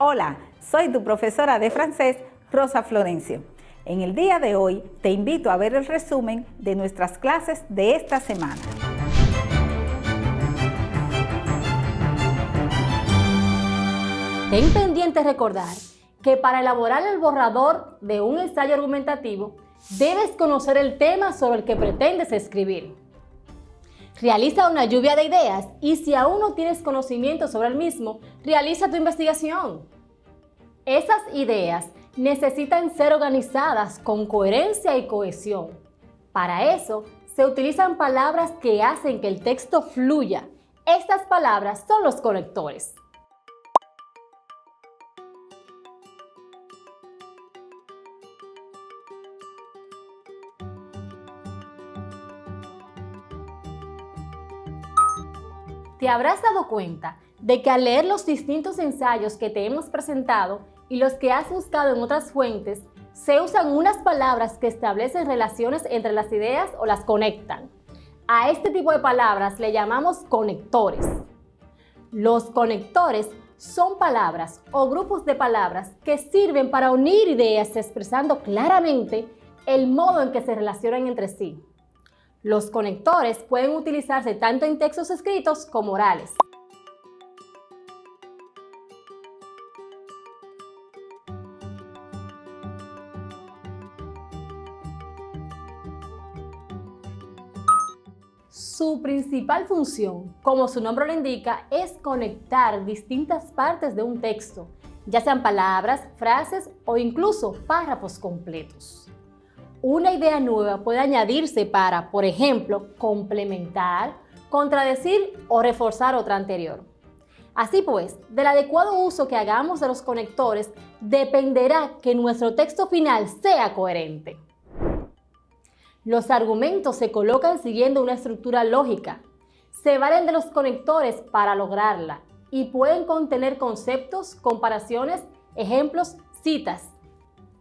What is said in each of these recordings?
Hola, soy tu profesora de francés, Rosa Florencio. En el día de hoy te invito a ver el resumen de nuestras clases de esta semana. Ten pendiente recordar que para elaborar el borrador de un ensayo argumentativo debes conocer el tema sobre el que pretendes escribir. Realiza una lluvia de ideas y si aún no tienes conocimiento sobre el mismo, realiza tu investigación. Esas ideas necesitan ser organizadas con coherencia y cohesión. Para eso, se utilizan palabras que hacen que el texto fluya. Estas palabras son los conectores. Te habrás dado cuenta de que al leer los distintos ensayos que te hemos presentado y los que has buscado en otras fuentes, se usan unas palabras que establecen relaciones entre las ideas o las conectan. A este tipo de palabras le llamamos conectores. Los conectores son palabras o grupos de palabras que sirven para unir ideas expresando claramente el modo en que se relacionan entre sí. Los conectores pueden utilizarse tanto en textos escritos como orales. Su principal función, como su nombre lo indica, es conectar distintas partes de un texto, ya sean palabras, frases o incluso párrafos completos. Una idea nueva puede añadirse para, por ejemplo, complementar, contradecir o reforzar otra anterior. Así pues, del adecuado uso que hagamos de los conectores dependerá que nuestro texto final sea coherente. Los argumentos se colocan siguiendo una estructura lógica. Se valen de los conectores para lograrla y pueden contener conceptos, comparaciones, ejemplos, citas.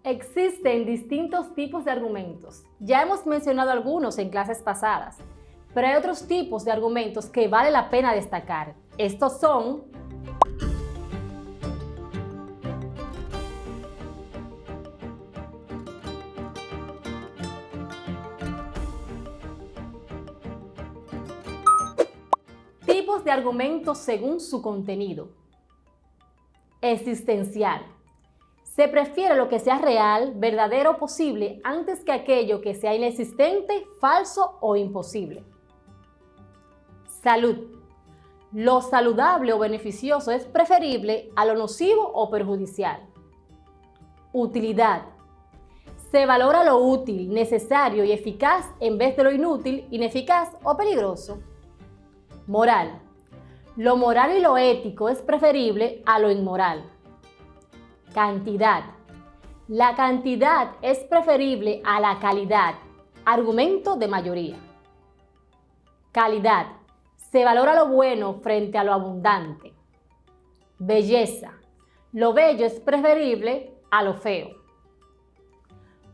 Existen distintos tipos de argumentos. Ya hemos mencionado algunos en clases pasadas, pero hay otros tipos de argumentos que vale la pena destacar. Estos son tipos de argumentos según su contenido. Existencial. Se prefiere lo que sea real, verdadero o posible antes que aquello que sea inexistente, falso o imposible. Salud. Lo saludable o beneficioso es preferible a lo nocivo o perjudicial. Utilidad. Se valora lo útil, necesario y eficaz en vez de lo inútil, ineficaz o peligroso. Moral. Lo moral y lo ético es preferible a lo inmoral. Cantidad. La cantidad es preferible a la calidad. Argumento de mayoría. Calidad. Se valora lo bueno frente a lo abundante. Belleza. Lo bello es preferible a lo feo.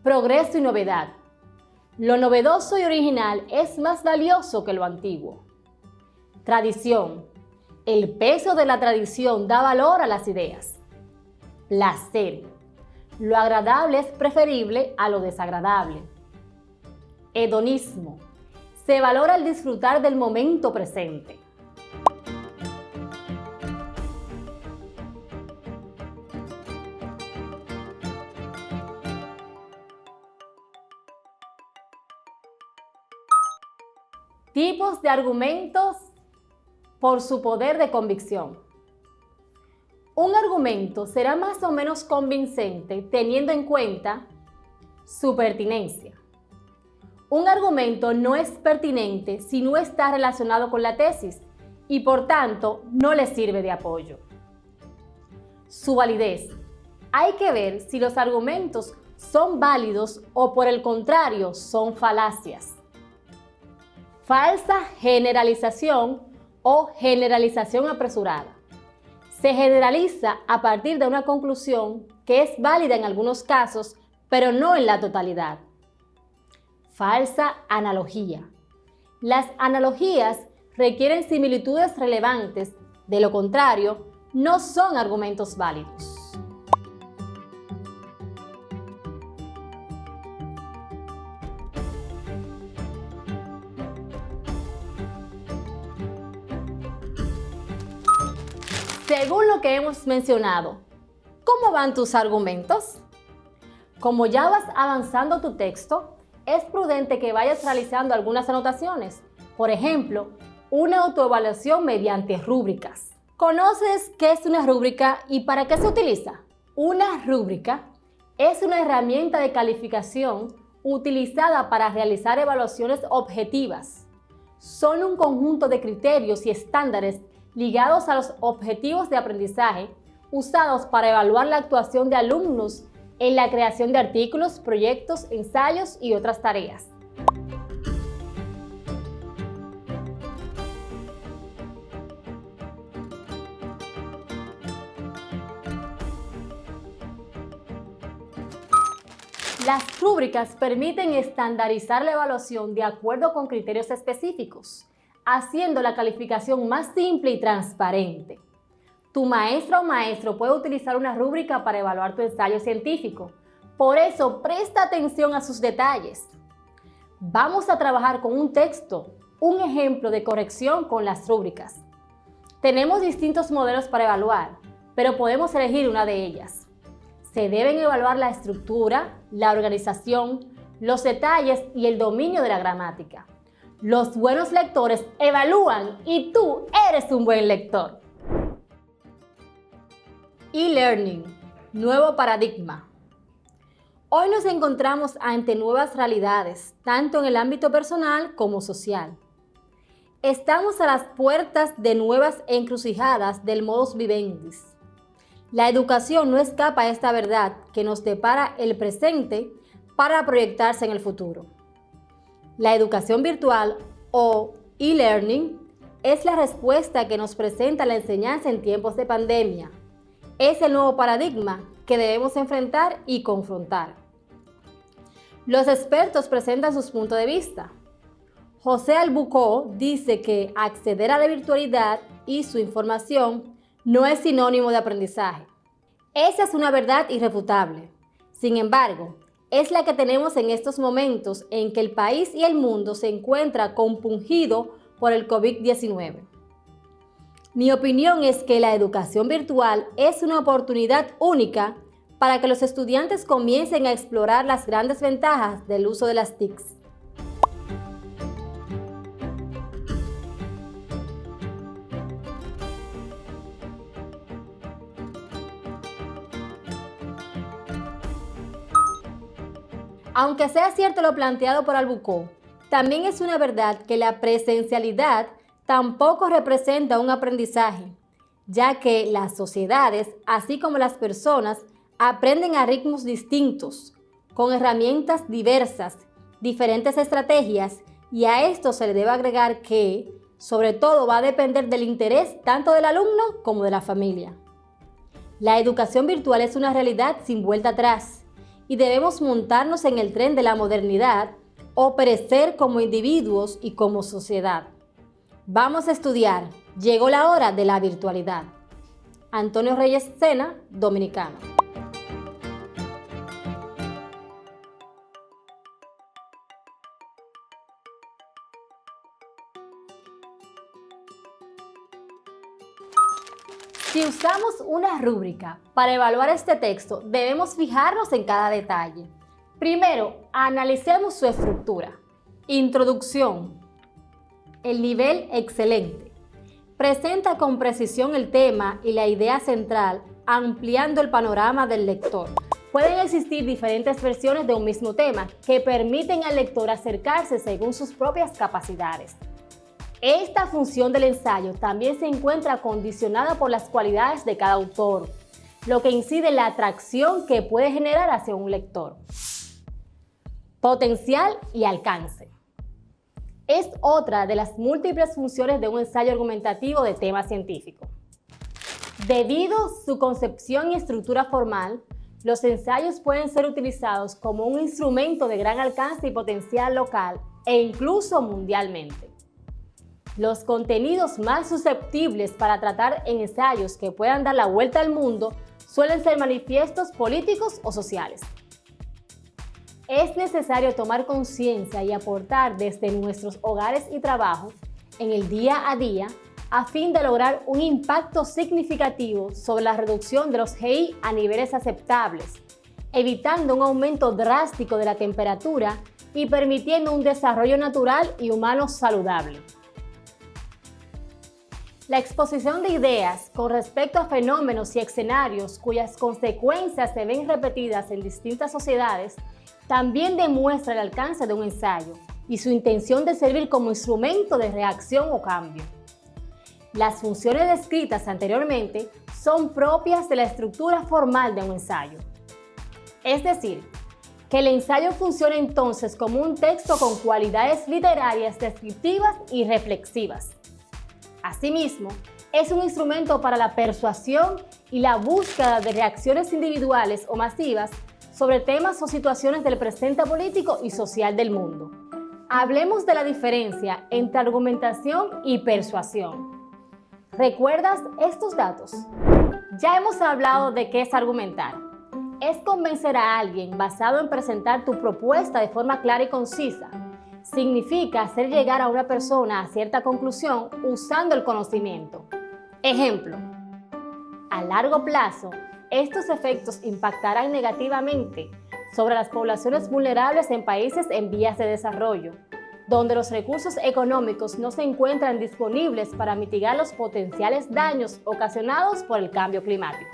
Progreso y novedad. Lo novedoso y original es más valioso que lo antiguo. Tradición. El peso de la tradición da valor a las ideas. Placer. Lo agradable es preferible a lo desagradable. Hedonismo. Se valora el disfrutar del momento presente. Tipos de argumentos por su poder de convicción. Un argumento será más o menos convincente teniendo en cuenta su pertinencia. Un argumento no es pertinente si no está relacionado con la tesis y por tanto no le sirve de apoyo. Su validez. Hay que ver si los argumentos son válidos o por el contrario son falacias. Falsa generalización o generalización apresurada. Se generaliza a partir de una conclusión que es válida en algunos casos, pero no en la totalidad. Falsa analogía. Las analogías requieren similitudes relevantes, de lo contrario, no son argumentos válidos. Según lo que hemos mencionado, ¿cómo van tus argumentos? Como ya vas avanzando tu texto, es prudente que vayas realizando algunas anotaciones. Por ejemplo, una autoevaluación mediante rúbricas. ¿Conoces qué es una rúbrica y para qué se utiliza? Una rúbrica es una herramienta de calificación utilizada para realizar evaluaciones objetivas. Son un conjunto de criterios y estándares ligados a los objetivos de aprendizaje usados para evaluar la actuación de alumnos en la creación de artículos, proyectos, ensayos y otras tareas. Las rúbricas permiten estandarizar la evaluación de acuerdo con criterios específicos, haciendo la calificación más simple y transparente. Tu maestra o maestro puede utilizar una rúbrica para evaluar tu ensayo científico. Por eso, presta atención a sus detalles. Vamos a trabajar con un texto, un ejemplo de corrección con las rúbricas. Tenemos distintos modelos para evaluar, pero podemos elegir una de ellas. Se deben evaluar la estructura, la organización, los detalles y el dominio de la gramática. Los buenos lectores evalúan y tú eres un buen lector. E-learning, nuevo paradigma. Hoy nos encontramos ante nuevas realidades, tanto en el ámbito personal como social. Estamos a las puertas de nuevas encrucijadas del modus vivendi. La educación no escapa a esta verdad que nos depara el presente para proyectarse en el futuro. La educación virtual o e-learning es la respuesta que nos presenta la enseñanza en tiempos de pandemia. Es el nuevo paradigma que debemos enfrentar y confrontar. Los expertos presentan sus puntos de vista. José Albuquerque dice que acceder a la virtualidad y su información no es sinónimo de aprendizaje. Esa es una verdad irrefutable. Sin embargo, es la que tenemos en estos momentos en que el país y el mundo se encuentra compungido por el COVID-19. Mi opinión es que la educación virtual es una oportunidad única para que los estudiantes comiencen a explorar las grandes ventajas del uso de las TICs. Aunque sea cierto lo planteado por Albuquerque, también es una verdad que la presencialidad tampoco representa un aprendizaje, ya que las sociedades, así como las personas, aprenden a ritmos distintos, con herramientas diversas, diferentes estrategias, y a esto se le debe agregar que, sobre todo, va a depender del interés tanto del alumno como de la familia. La educación virtual es una realidad sin vuelta atrás, y debemos montarnos en el tren de la modernidad o perecer como individuos y como sociedad. Vamos a estudiar. Llegó la hora de la virtualidad. Antonio Reyes Sena, dominicano. Si usamos una rúbrica para evaluar este texto, debemos fijarnos en cada detalle. Primero, analicemos su estructura. Introducción. El nivel excelente. Presenta con precisión el tema y la idea central, ampliando el panorama del lector. Pueden existir diferentes versiones de un mismo tema que permiten al lector acercarse según sus propias capacidades. Esta función del ensayo también se encuentra condicionada por las cualidades de cada autor, lo que incide en la atracción que puede generar hacia un lector. Potencial y alcance. Es otra de las múltiples funciones de un ensayo argumentativo de tema científico. Debido a su concepción y estructura formal, los ensayos pueden ser utilizados como un instrumento de gran alcance y potencial local e incluso mundialmente. Los contenidos más susceptibles para tratar en ensayos que puedan dar la vuelta al mundo suelen ser manifiestos políticos o sociales. Es necesario tomar conciencia y aportar desde nuestros hogares y trabajos, en el día a día, a fin de lograr un impacto significativo sobre la reducción de los GI a niveles aceptables, evitando un aumento drástico de la temperatura y permitiendo un desarrollo natural y humano saludable. La exposición de ideas con respecto a fenómenos y escenarios cuyas consecuencias se ven repetidas en distintas sociedades también demuestra el alcance de un ensayo y su intención de servir como instrumento de reacción o cambio. Las funciones descritas anteriormente son propias de la estructura formal de un ensayo. Es decir, que el ensayo funciona entonces como un texto con cualidades literarias descriptivas y reflexivas. Asimismo, es un instrumento para la persuasión y la búsqueda de reacciones individuales o masivas sobre temas o situaciones del presente político y social del mundo. Hablemos de la diferencia entre argumentación y persuasión. ¿Recuerdas estos datos? Ya hemos hablado de qué es argumentar. Es convencer a alguien basado en presentar tu propuesta de forma clara y concisa. Significa hacer llegar a una persona a cierta conclusión usando el conocimiento. Ejemplo, a largo plazo, estos efectos impactarán negativamente sobre las poblaciones vulnerables en países en vías de desarrollo, donde los recursos económicos no se encuentran disponibles para mitigar los potenciales daños ocasionados por el cambio climático.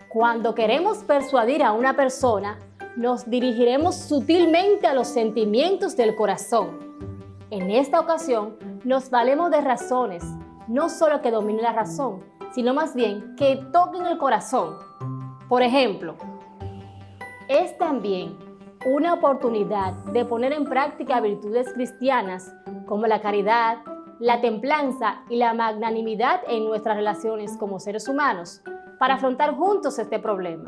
Cuando queremos persuadir a una persona, nos dirigiremos sutilmente a los sentimientos del corazón. En esta ocasión, nos valemos de razones, no solo que dominen la razón, sino más bien que toquen el corazón. Por ejemplo, es también una oportunidad de poner en práctica virtudes cristianas como la caridad, la templanza y la magnanimidad en nuestras relaciones como seres humanos para afrontar juntos este problema.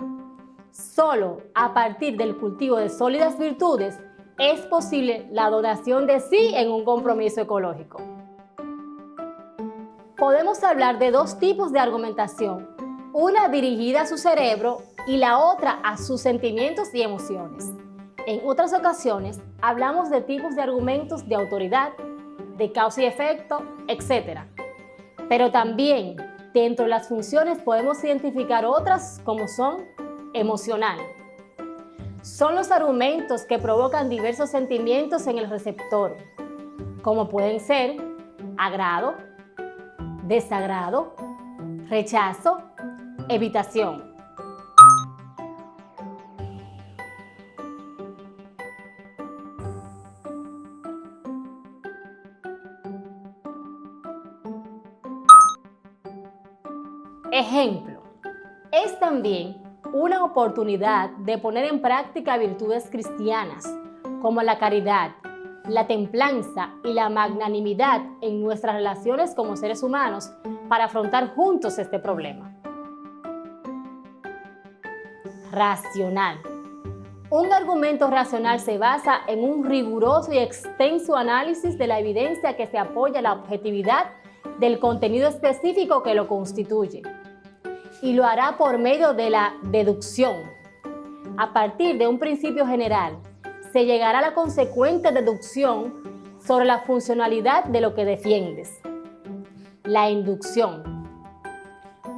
Solo a partir del cultivo de sólidas virtudes es posible la donación de sí en un compromiso ecológico. Podemos hablar de dos tipos de argumentación, una dirigida a su cerebro y la otra a sus sentimientos y emociones. En otras ocasiones hablamos de tipos de argumentos de autoridad, de causa y efecto, etc. Pero también dentro de las funciones podemos identificar otras como son emocional. Son los argumentos que provocan diversos sentimientos en el receptor, como pueden ser agrado, desagrado, rechazo, evitación. Ejemplo, es también una oportunidad de poner en práctica virtudes cristianas, como la caridad, la templanza y la magnanimidad en nuestras relaciones como seres humanos para afrontar juntos este problema. Racional. Un argumento racional se basa en un riguroso y extenso análisis de la evidencia que se apoya la objetividad del contenido específico que lo constituye, y lo hará por medio de la deducción. A partir de un principio general, se llegará a la consecuente deducción sobre la funcionalidad de lo que defiendes. La inducción.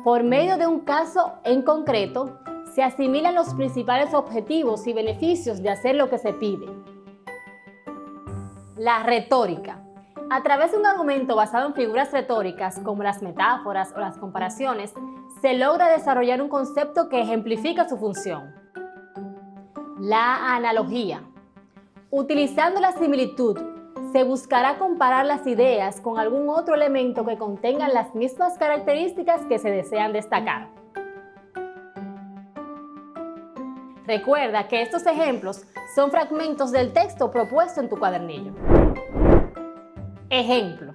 Por medio de un caso en concreto, se asimilan los principales objetivos y beneficios de hacer lo que se pide. La retórica. A través de un argumento basado en figuras retóricas como las metáforas o las comparaciones, se logra desarrollar un concepto que ejemplifica su función. La analogía. Utilizando la similitud, se buscará comparar las ideas con algún otro elemento que contengan las mismas características que se desean destacar. Recuerda que estos ejemplos son fragmentos del texto propuesto en tu cuadernillo. Ejemplo.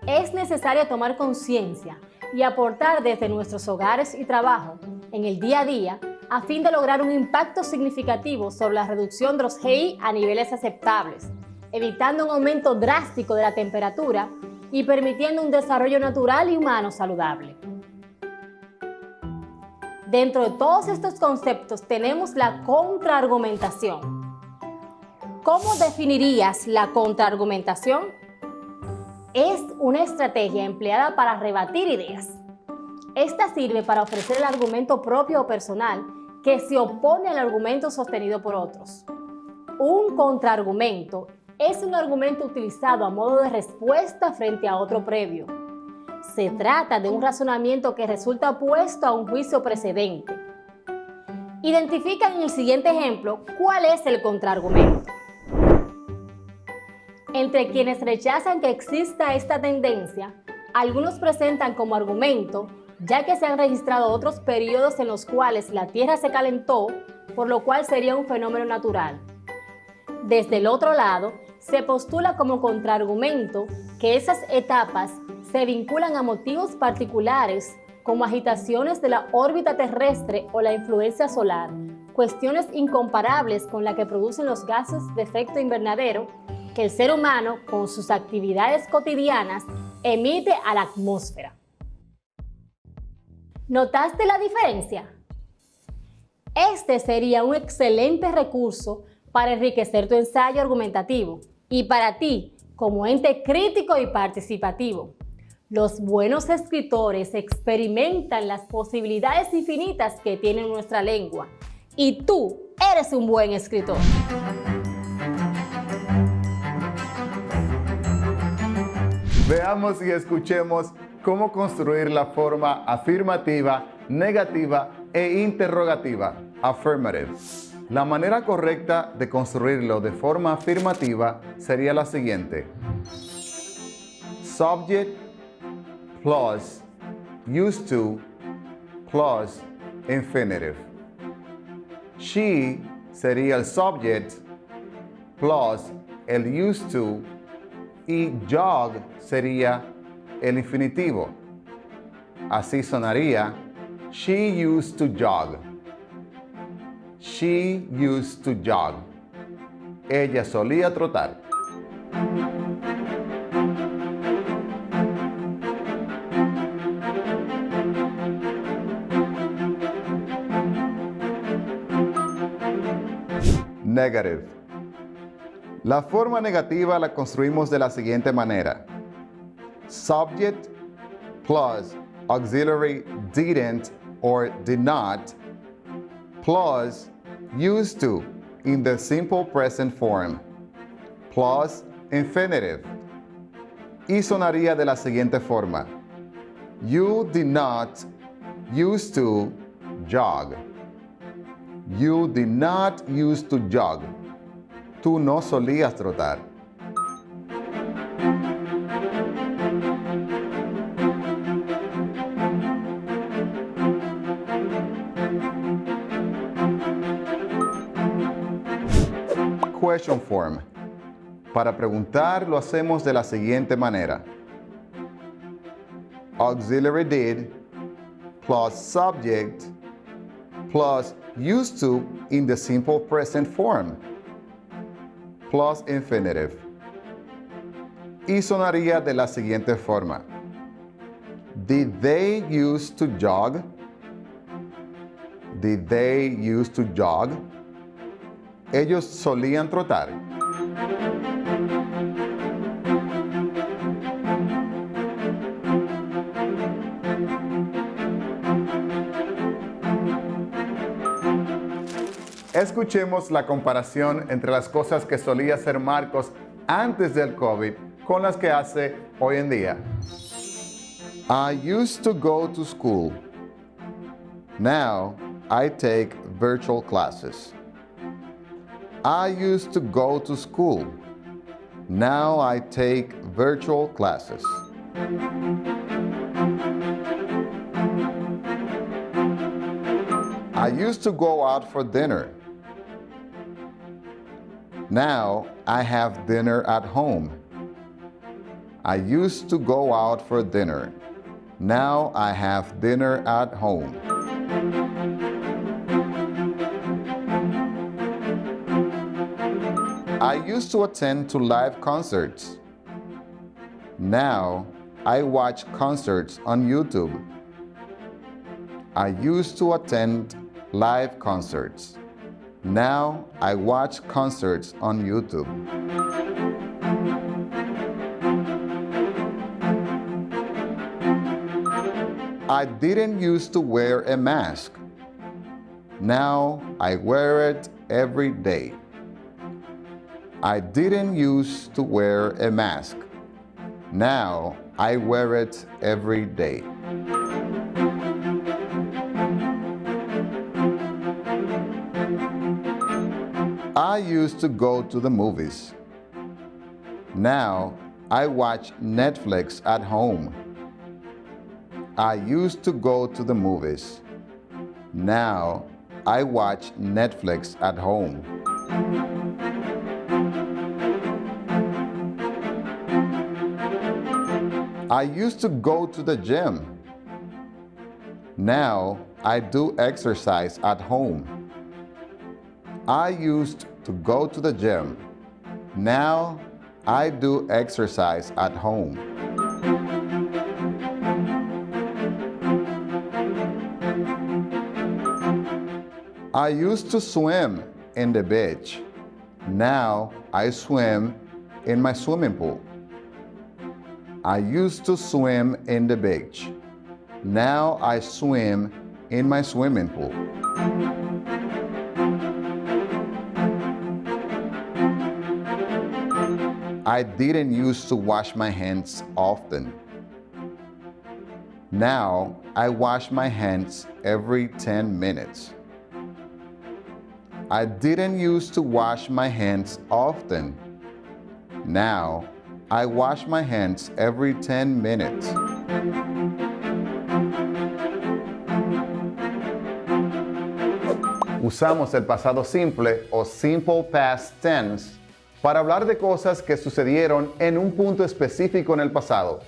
Es necesario tomar conciencia y aportar desde nuestros hogares y trabajo en el día a día a fin de lograr un impacto significativo sobre la reducción de los GI a niveles aceptables, evitando un aumento drástico de la temperatura y permitiendo un desarrollo natural y humano saludable. Dentro de todos estos conceptos tenemos la contraargumentación. ¿Cómo definirías la contraargumentación? Es una estrategia empleada para rebatir ideas. Esta sirve para ofrecer el argumento propio o personal que se opone al argumento sostenido por otros. Un contraargumento es un argumento utilizado a modo de respuesta frente a otro previo. Se trata de un razonamiento que resulta opuesto a un juicio precedente. Identifica en el siguiente ejemplo cuál es el contraargumento. Entre quienes rechazan que exista esta tendencia, algunos presentan como argumento, ya que se han registrado otros periodos en los cuales la Tierra se calentó, por lo cual sería un fenómeno natural. Desde el otro lado, se postula como contraargumento que esas etapas se vinculan a motivos particulares como agitaciones de la órbita terrestre o la influencia solar, cuestiones incomparables con la que producen los gases de efecto invernadero que el ser humano, con sus actividades cotidianas, emite a la atmósfera. ¿Notaste la diferencia? Este sería un excelente recurso para enriquecer tu ensayo argumentativo y para ti, como ente crítico y participativo. Los buenos escritores experimentan las posibilidades infinitas que tiene nuestra lengua y tú eres un buen escritor. Veamos y escuchemos cómo construir la forma afirmativa, negativa e interrogativa, affirmative. La manera correcta de construirlo de forma afirmativa sería la siguiente. Subject plus used to plus infinitive. She sería el subject plus el used to y jog sería el infinitivo. Así sonaría: she used to jog. She used to jog. Ella solía trotar. Negative. La forma negativa la construimos de la siguiente manera. Subject plus auxiliary didn't or did not plus used to in the simple present form plus infinitive. Y sonaría de la siguiente forma. You did not used to jog. You did not used to jog. Tú no solías trotar. Question form. Para preguntar lo hacemos de la siguiente manera. Auxiliary did plus subject plus used to in the simple present form plus infinitive. Y sonaría de la siguiente forma. Did they used to jog? Did they used to jog? Ellos solían trotar. Escuchemos la comparación entre las cosas que solía hacer Marcos antes del COVID con las que hace hoy en día. I used to go to school. Now I take virtual classes. I used to go to school. Now I take virtual classes. I used to go out for dinner. Now I have dinner at home. I used to go out for dinner. Now I have dinner at home. I used to attend to live concerts. Now I watch concerts on YouTube. I used to attend live concerts. Now I watch concerts on YouTube. I didn't used to wear a mask. Now I wear it every day. I didn't used to wear a mask. Now I wear it every day. I used to go to the movies. Now I watch Netflix at home. I used to go to the movies. Now I watch Netflix at home. I used to go to the gym. Now I do exercise at home. I used to go to the gym. Now I do exercise at home. I used to swim in the beach. Now I swim in my swimming pool. I used to swim in the beach. Now I swim in my swimming pool. I didn't used to wash my hands often. Now I wash my hands every 10 minutes. I didn't used to wash my hands often. Now I wash my hands every 10 minutes. Usamos el pasado simple o simple past tense para hablar de cosas que sucedieron en un punto específico en el pasado.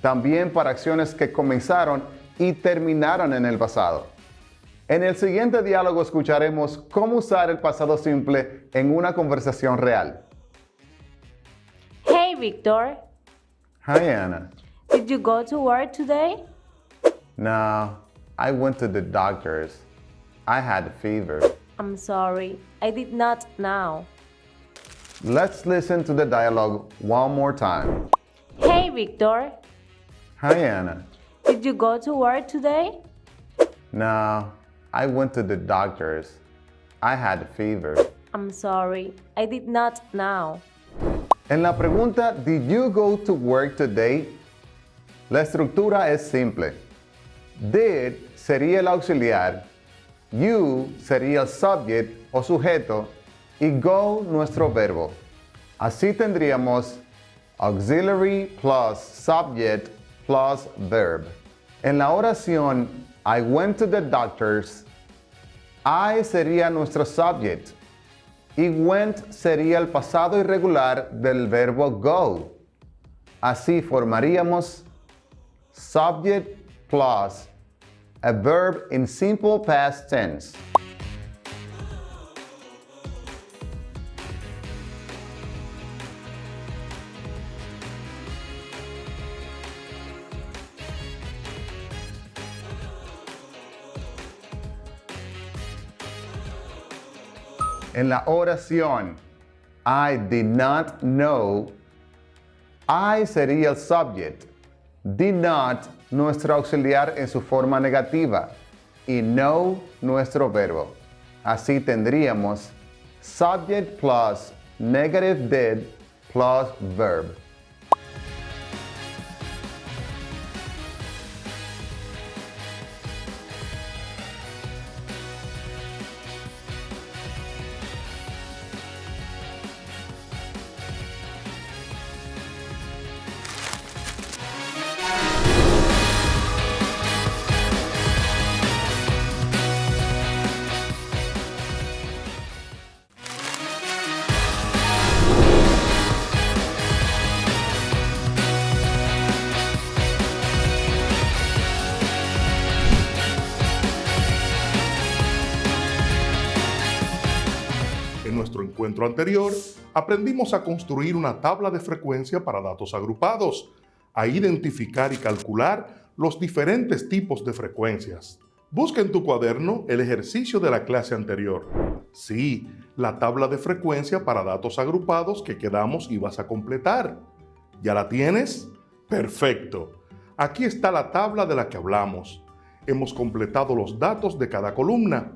También para acciones que comenzaron y terminaron en el pasado. En el siguiente diálogo escucharemos cómo usar el pasado simple en una conversación real. Hey, Victor. Hi, Anna. Did you go to work today? No, I went to the doctor's. I had a fever. I'm sorry, I did not know. Let's listen to the dialogue one more time. Hey, Victor. Hi, Anna. Did you go to work today? No, I went to the doctor's. I had a fever. I'm sorry, I did not know. En la pregunta, ¿Did you go to work today? La estructura es simple. Did sería el auxiliar, you sería el subject o sujeto y go nuestro verbo. Así tendríamos auxiliary plus subject plus verb. En la oración I went to the doctor's, I sería nuestro subject y went sería el pasado irregular del verbo go. Así formaríamos subject plus a verb in simple past tense. En la oración, I did not know, I sería el subject, did not nuestro auxiliar en su forma negativa y know nuestro verbo. Así tendríamos subject plus negative did plus verb. En nuestro encuentro anterior, aprendimos a construir una tabla de frecuencia para datos agrupados, a identificar y calcular los diferentes tipos de frecuencias. Busca en tu cuaderno el ejercicio de la clase anterior. Sí, la tabla de frecuencia para datos agrupados que quedamos ibas a completar. ¿Ya la tienes? Perfecto. Aquí está la tabla de la que hablamos. Hemos completado los datos de cada columna.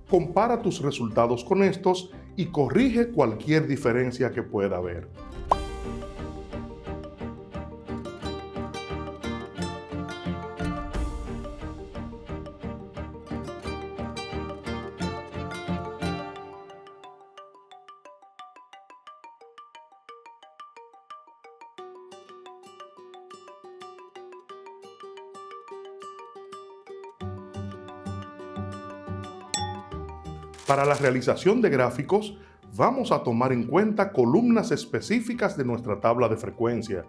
Compara tus resultados con estos y corrige cualquier diferencia que pueda haber. Para la realización de gráficos, vamos a tomar en cuenta columnas específicas de nuestra tabla de frecuencia,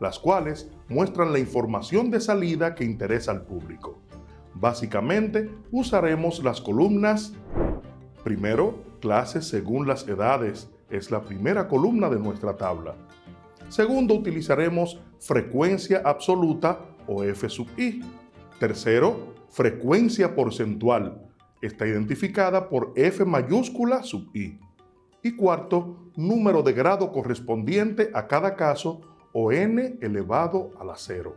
las cuales muestran la información de salida que interesa al público. Básicamente, usaremos las columnas. Primero, clases según las edades, es la primera columna de nuestra tabla. Segundo, utilizaremos frecuencia absoluta o F sub i. Tercero, frecuencia porcentual. Está identificada por F mayúscula sub i. Y cuarto, número de grado correspondiente a cada caso o n elevado a la 0.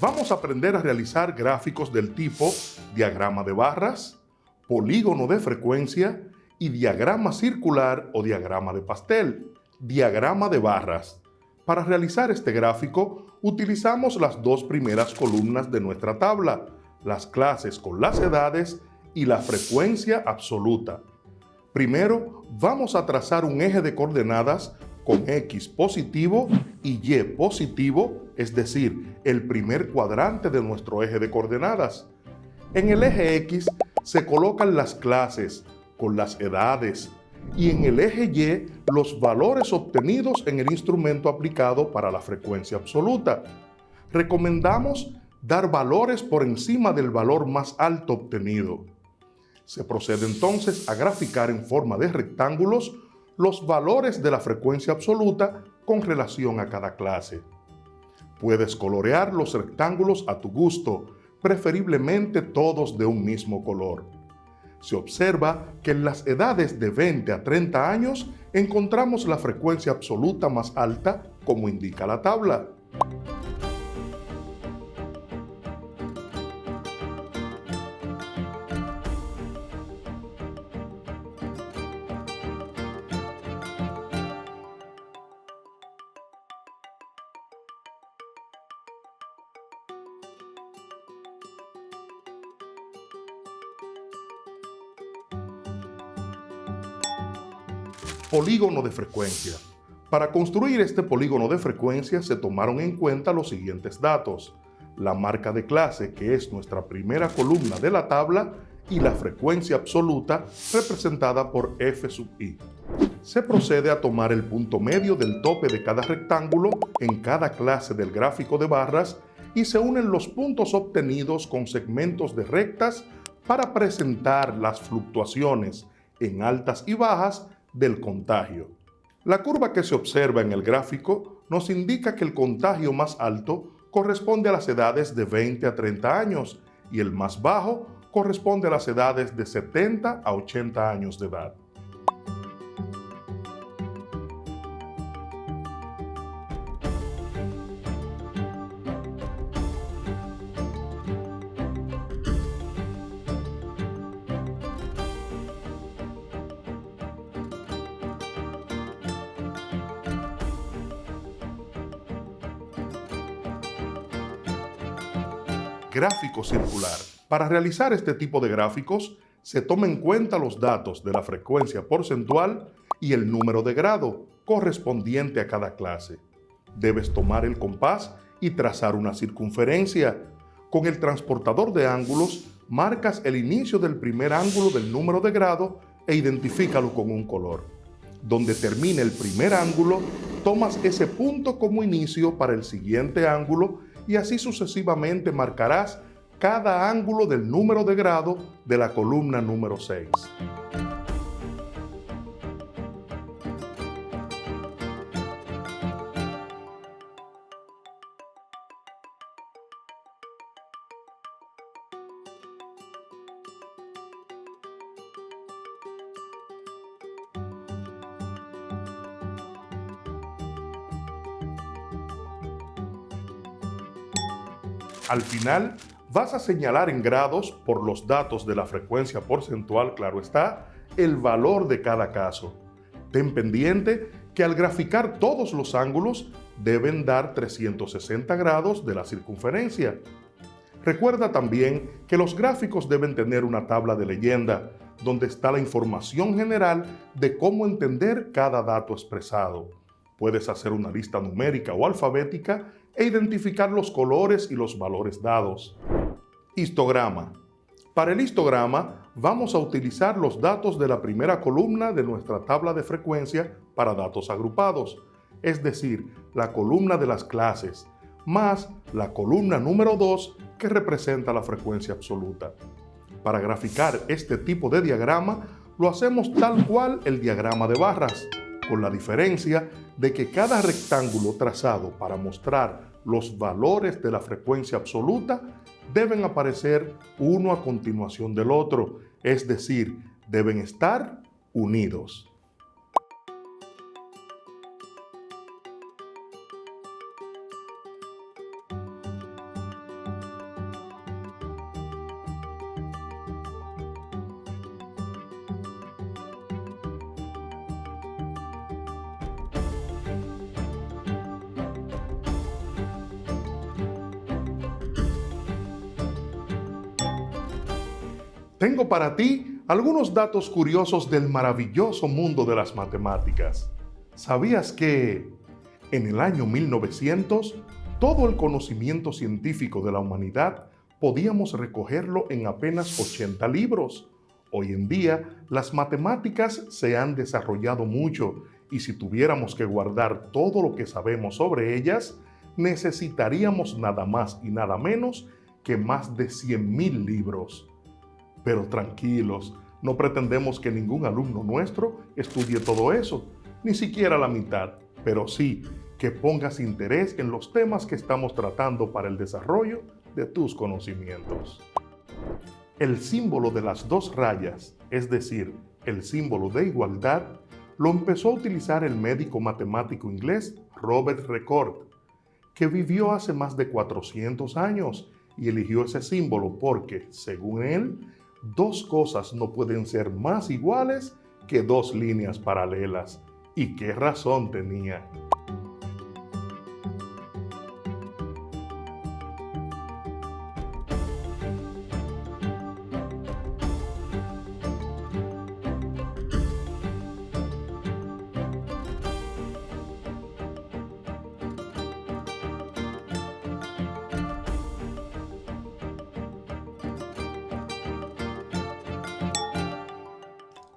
Vamos a aprender a realizar gráficos del tipo diagrama de barras, polígono de frecuencia y diagrama circular o diagrama de pastel. Diagrama de barras. Para realizar este gráfico, utilizamos las dos primeras columnas de nuestra tabla, las clases con las edades y la frecuencia absoluta. Primero, vamos a trazar un eje de coordenadas con X positivo y Y positivo, es decir, el primer cuadrante de nuestro eje de coordenadas. En el eje X se colocan las clases con las edades y en el eje Y los valores obtenidos en el instrumento aplicado para la frecuencia absoluta. Recomendamos dar valores por encima del valor más alto obtenido. Se procede entonces a graficar en forma de rectángulos los valores de la frecuencia absoluta con relación a cada clase. Puedes colorear los rectángulos a tu gusto, preferiblemente todos de un mismo color. Se observa que en las edades de 20 a 30 años encontramos la frecuencia absoluta más alta, como indica la tabla. Polígono de frecuencia. Para construir este polígono de frecuencia se tomaron en cuenta los siguientes datos: la marca de clase, que es nuestra primera columna de la tabla, y la frecuencia absoluta, representada por F sub i. Se procede a tomar el punto medio del tope de cada rectángulo en cada clase del gráfico de barras y se unen los puntos obtenidos con segmentos de rectas para presentar las fluctuaciones en altas y bajas del contagio. La curva que se observa en el gráfico nos indica que el contagio más alto corresponde a las edades de 20 a 30 años y el más bajo corresponde a las edades de 70 a 80 años de edad. Gráfico circular. Para realizar este tipo de gráficos, se toma en cuenta los datos de la frecuencia porcentual y el número de grado correspondiente a cada clase. Debes tomar el compás y trazar una circunferencia. Con el transportador de ángulos, marcas el inicio del primer ángulo del número de grado e identifícalo con un color. Donde termine el primer ángulo, tomas ese punto como inicio para el siguiente ángulo y así sucesivamente marcarás cada ángulo del número de grado de la columna número 6. Al final, vas a señalar en grados, por los datos de la frecuencia porcentual, claro está, el valor de cada caso. Ten pendiente que al graficar todos los ángulos deben dar 360 grados de la circunferencia. Recuerda también que los gráficos deben tener una tabla de leyenda, donde está la información general de cómo entender cada dato expresado. Puedes hacer una lista numérica o alfabética e identificar los colores y los valores dados. Histograma. Para el histograma vamos a utilizar los datos de la primera columna de nuestra tabla de frecuencia para datos agrupados, es decir, la columna de las clases, más la columna número 2 que representa la frecuencia absoluta. Para graficar este tipo de diagrama lo hacemos tal cual el diagrama de barras, con la diferencia de que cada rectángulo trazado para mostrar los valores de la frecuencia absoluta deben aparecer uno a continuación del otro, es decir, deben estar unidos. Tengo para ti algunos datos curiosos del maravilloso mundo de las matemáticas. ¿Sabías que en el año 1900 todo el conocimiento científico de la humanidad podíamos recogerlo en apenas 80 libros? Hoy en día las matemáticas se han desarrollado mucho y si tuviéramos que guardar todo lo que sabemos sobre ellas, necesitaríamos nada más y nada menos que más de 100.000 libros. Pero tranquilos, no pretendemos que ningún alumno nuestro estudie todo eso, ni siquiera la mitad, pero sí que pongas interés en los temas que estamos tratando para el desarrollo de tus conocimientos. El símbolo de las dos rayas, es decir, el símbolo de igualdad, lo empezó a utilizar el médico matemático inglés Robert Recorde, que vivió hace más de 400 años y eligió ese símbolo porque, según él, dos cosas no pueden ser más iguales que dos líneas paralelas. ¿Y qué razón tenía?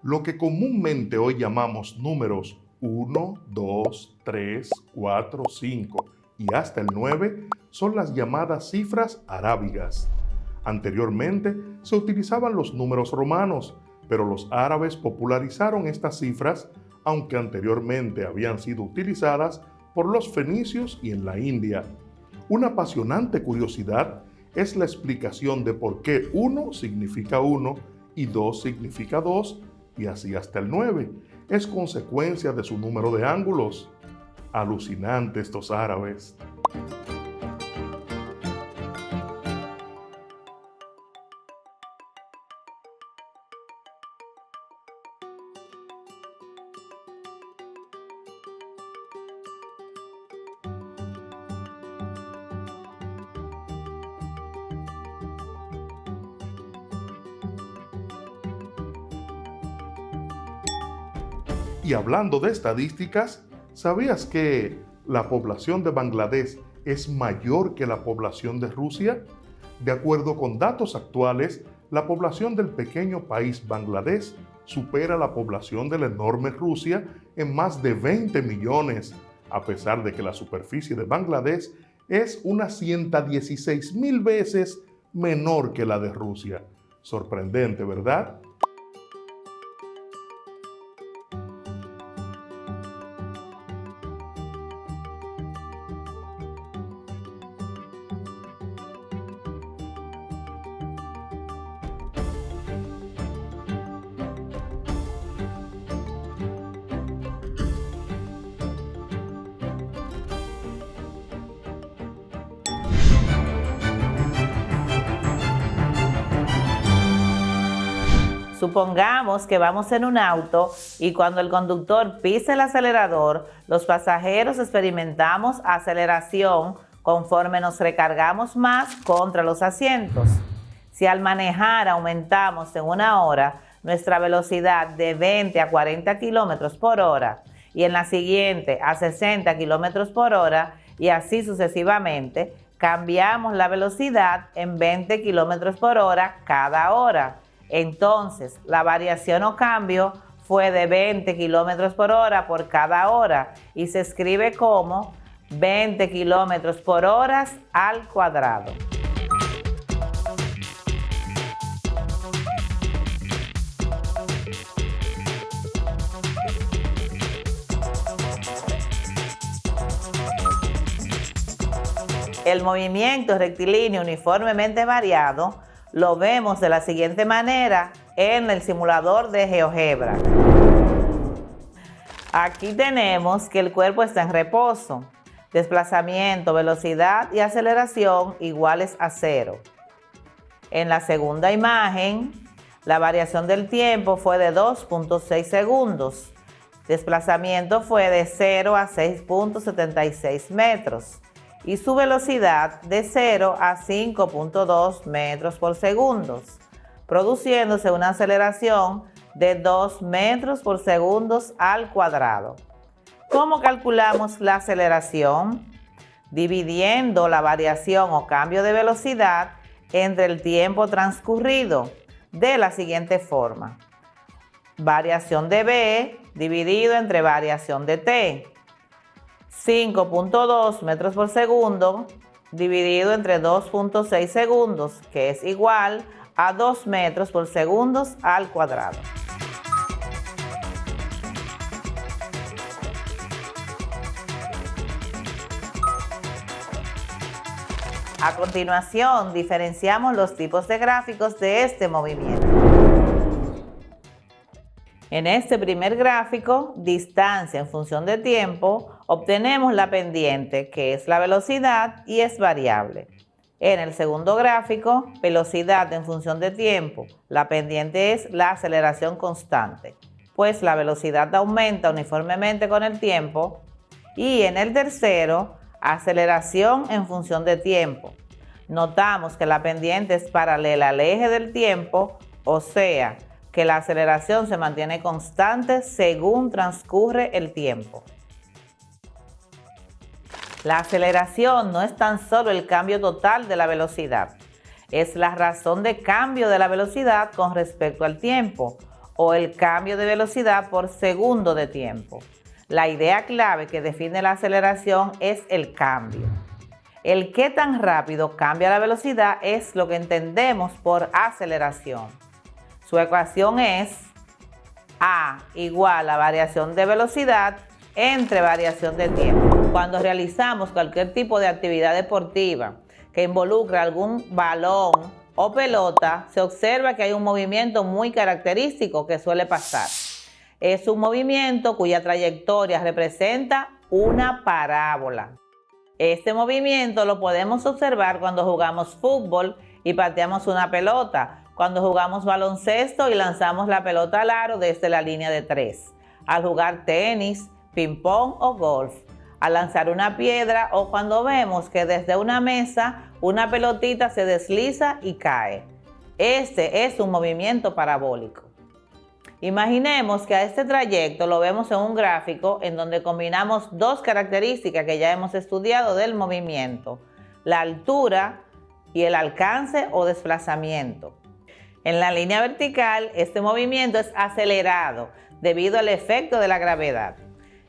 Lo que comúnmente hoy llamamos números 1, 2, 3, 4, 5 y hasta el 9 son las llamadas cifras arábigas. Anteriormente se utilizaban los números romanos, pero los árabes popularizaron estas cifras, aunque anteriormente habían sido utilizadas por los fenicios y en la India. Una apasionante curiosidad es la explicación de por qué 1 significa 1 y 2 significa 2, y así hasta el 9. Es consecuencia de su número de ángulos. Alucinante estos árabes. Y hablando de estadísticas, ¿sabías que la población de Bangladesh es mayor que la población de Rusia? De acuerdo con datos actuales, la población del pequeño país Bangladesh supera la población de la enorme Rusia en más de 20 millones, a pesar de que la superficie de Bangladesh es unas 116.000 veces menor que la de Rusia. Sorprendente, ¿verdad? Supongamos que vamos en un auto y cuando el conductor pisa el acelerador, los pasajeros experimentamos aceleración conforme nos recargamos más contra los asientos. Si al manejar aumentamos en una hora nuestra velocidad de 20 a 40 kilómetros por hora y en la siguiente a 60 kilómetros por hora y así sucesivamente, cambiamos la velocidad en 20 kilómetros por hora cada hora. Entonces, la variación o cambio fue de 20 kilómetros por hora por cada hora y se escribe como 20 kilómetros por hora al cuadrado. El movimiento rectilíneo uniformemente variado lo vemos de la siguiente manera en el simulador de GeoGebra. Aquí tenemos que el cuerpo está en reposo. Desplazamiento, velocidad y aceleración iguales a 0. En la segunda imagen, la variación del tiempo fue de 2.6 segundos. Desplazamiento fue de 0 a 6.76 metros. Y su velocidad de 0 a 5.2 metros por segundo, produciéndose una aceleración de 2 metros por segundo al cuadrado. ¿Cómo calculamos la aceleración? Dividiendo la variación o cambio de velocidad entre el tiempo transcurrido de la siguiente forma. Variación de B dividido entre variación de T. 5.2 metros por segundo dividido entre 2.6 segundos, que es igual a 2 metros por segundo al cuadrado. A continuación, diferenciamos los tipos de gráficos de este movimiento. En este primer gráfico, distancia en función de tiempo, obtenemos la pendiente, que es la velocidad y es variable. En el segundo gráfico, velocidad en función de tiempo, la pendiente es la aceleración constante, pues la velocidad aumenta uniformemente con el tiempo. Y en el tercero, aceleración en función de tiempo. Notamos que la pendiente es paralela al eje del tiempo, o sea, que la aceleración se mantiene constante según transcurre el tiempo. La aceleración no es tan solo el cambio total de la velocidad, es la razón de cambio de la velocidad con respecto al tiempo o el cambio de velocidad por segundo de tiempo. La idea clave que define la aceleración es el cambio. El qué tan rápido cambia la velocidad es lo que entendemos por aceleración. Su ecuación es A igual a variación de velocidad entre variación de tiempo. Cuando realizamos cualquier tipo de actividad deportiva que involucra algún balón o pelota, se observa que hay un movimiento muy característico que suele pasar. Es un movimiento cuya trayectoria representa una parábola. Este movimiento lo podemos observar cuando jugamos fútbol y pateamos una pelota, cuando jugamos baloncesto y lanzamos la pelota al aro desde la línea de 3, al jugar tenis, ping-pong o golf, al lanzar una piedra o cuando vemos que desde una mesa una pelotita se desliza y cae. Este es un movimiento parabólico. Imaginemos que a este trayecto lo vemos en un gráfico en donde combinamos dos características que ya hemos estudiado del movimiento, la altura y el alcance o desplazamiento. En la línea vertical, este movimiento es acelerado debido al efecto de la gravedad.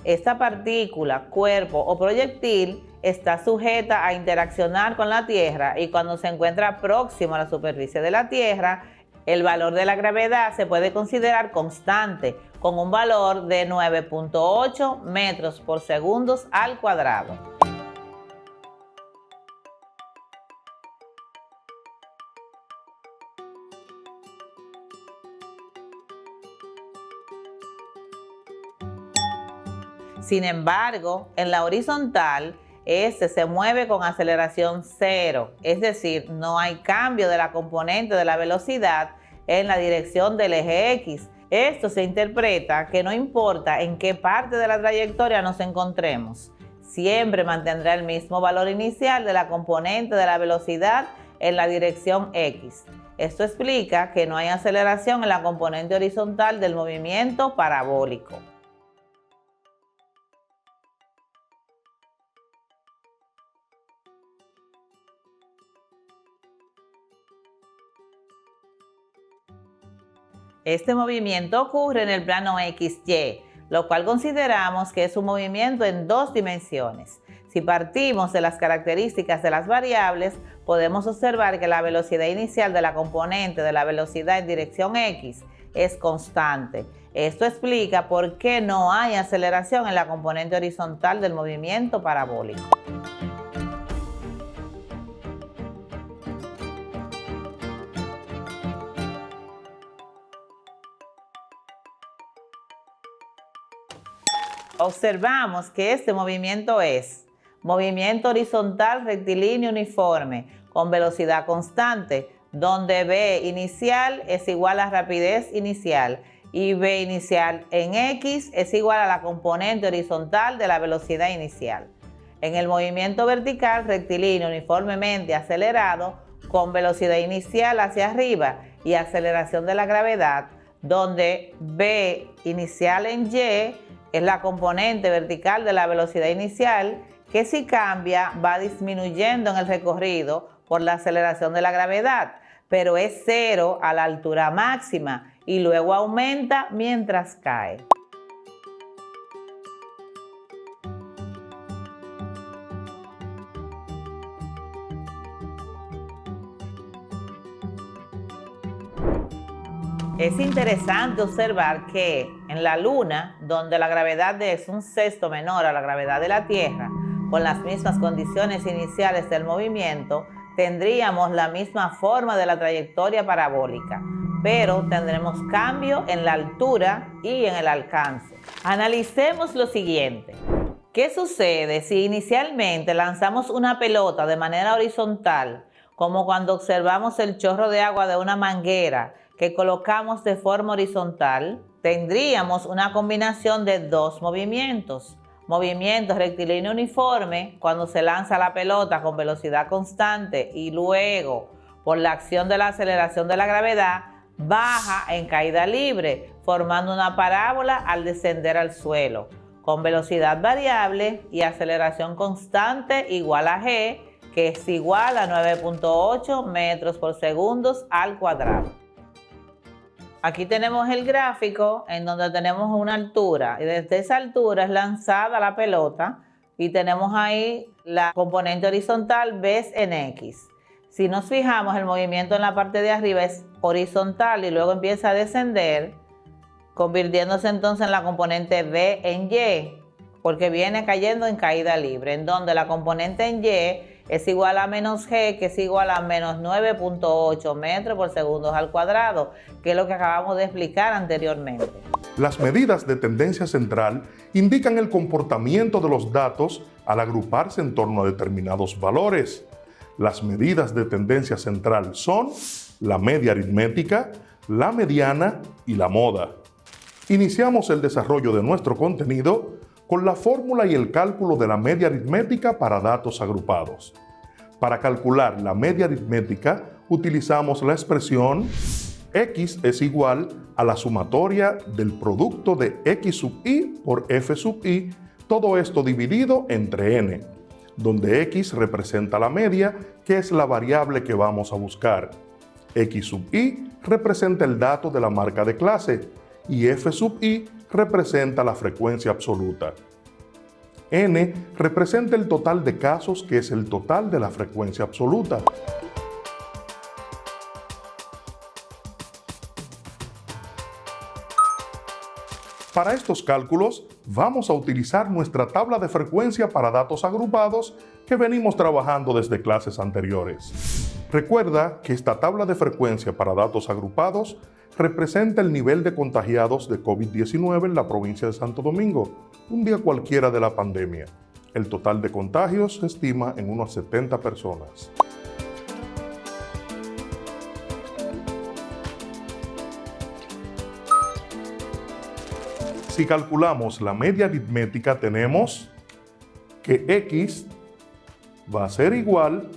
Esta partícula, cuerpo o proyectil está sujeta a interaccionar con la Tierra y cuando se encuentra próximo a la superficie de la Tierra, el valor de la gravedad se puede considerar constante, con un valor de 9.8 metros por segundo al cuadrado. Sin embargo, en la horizontal, este se mueve con aceleración cero, es decir, no hay cambio de la componente de la velocidad en la dirección del eje X. Esto se interpreta que no importa en qué parte de la trayectoria nos encontremos, siempre mantendrá el mismo valor inicial de la componente de la velocidad en la dirección X. Esto explica que no hay aceleración en la componente horizontal del movimiento parabólico. Este movimiento ocurre en el plano XY, lo cual consideramos que es un movimiento en dos dimensiones. Si partimos de las características de las variables, podemos observar que la velocidad inicial de la componente de la velocidad en dirección X es constante. Esto explica por qué no hay aceleración en la componente horizontal del movimiento parabólico. Observamos que este movimiento es movimiento horizontal rectilíneo uniforme con velocidad constante, donde V inicial es igual a rapidez inicial y V inicial en X es igual a la componente horizontal de la velocidad inicial. En el movimiento vertical rectilíneo uniformemente acelerado con velocidad inicial hacia arriba y aceleración de la gravedad, donde V inicial en Y es la componente vertical de la velocidad inicial, que si cambia va disminuyendo en el recorrido por la aceleración de la gravedad, pero es cero a la altura máxima y luego aumenta mientras cae. Es interesante observar que en la Luna, donde la gravedad es un sexto menor a la gravedad de la Tierra, con las mismas condiciones iniciales del movimiento, tendríamos la misma forma de la trayectoria parabólica, pero tendremos cambio en la altura y en el alcance. Analicemos lo siguiente. ¿Qué sucede si inicialmente lanzamos una pelota de manera horizontal, como cuando observamos el chorro de agua de una manguera que colocamos de forma horizontal? Tendríamos una combinación de dos movimientos. Movimiento rectilíneo uniforme cuando se lanza la pelota con velocidad constante y luego, por la acción de la aceleración de la gravedad, baja en caída libre, formando una parábola al descender al suelo, con velocidad variable y aceleración constante igual a G, que es igual a 9.8 metros por segundo al cuadrado. Aquí tenemos el gráfico en donde tenemos una altura y desde esa altura es lanzada la pelota y tenemos ahí la componente horizontal V en X. Si nos fijamos, el movimiento en la parte de arriba es horizontal y luego empieza a descender, convirtiéndose entonces en la componente V en Y, porque viene cayendo en caída libre, en donde la componente en Y es igual a menos G, que es igual a menos 9.8 metros por segundo al cuadrado, que es lo que acabamos de explicar anteriormente. Las medidas de tendencia central indican el comportamiento de los datos al agruparse en torno a determinados valores. Las medidas de tendencia central son la media aritmética, la mediana y la moda. Iniciamos el desarrollo de nuestro contenido con la fórmula y el cálculo de la media aritmética para datos agrupados. Para calcular la media aritmética, utilizamos la expresión X es igual a la sumatoria del producto de X sub i por F sub i, todo esto dividido entre n, donde X representa la media, que es la variable que vamos a buscar. X sub i representa el dato de la marca de clase y F sub i representa la frecuencia absoluta. N representa el total de casos, que es el total de la frecuencia absoluta. Para estos cálculos, vamos a utilizar nuestra tabla de frecuencia para datos agrupados que venimos trabajando desde clases anteriores. Recuerda que esta tabla de frecuencia para datos agrupados representa el nivel de contagiados de COVID-19 en la provincia de Santo Domingo, un día cualquiera de la pandemia. El total de contagios se estima en unas 70 personas. Si calculamos la media aritmética, tenemos que x va a ser igual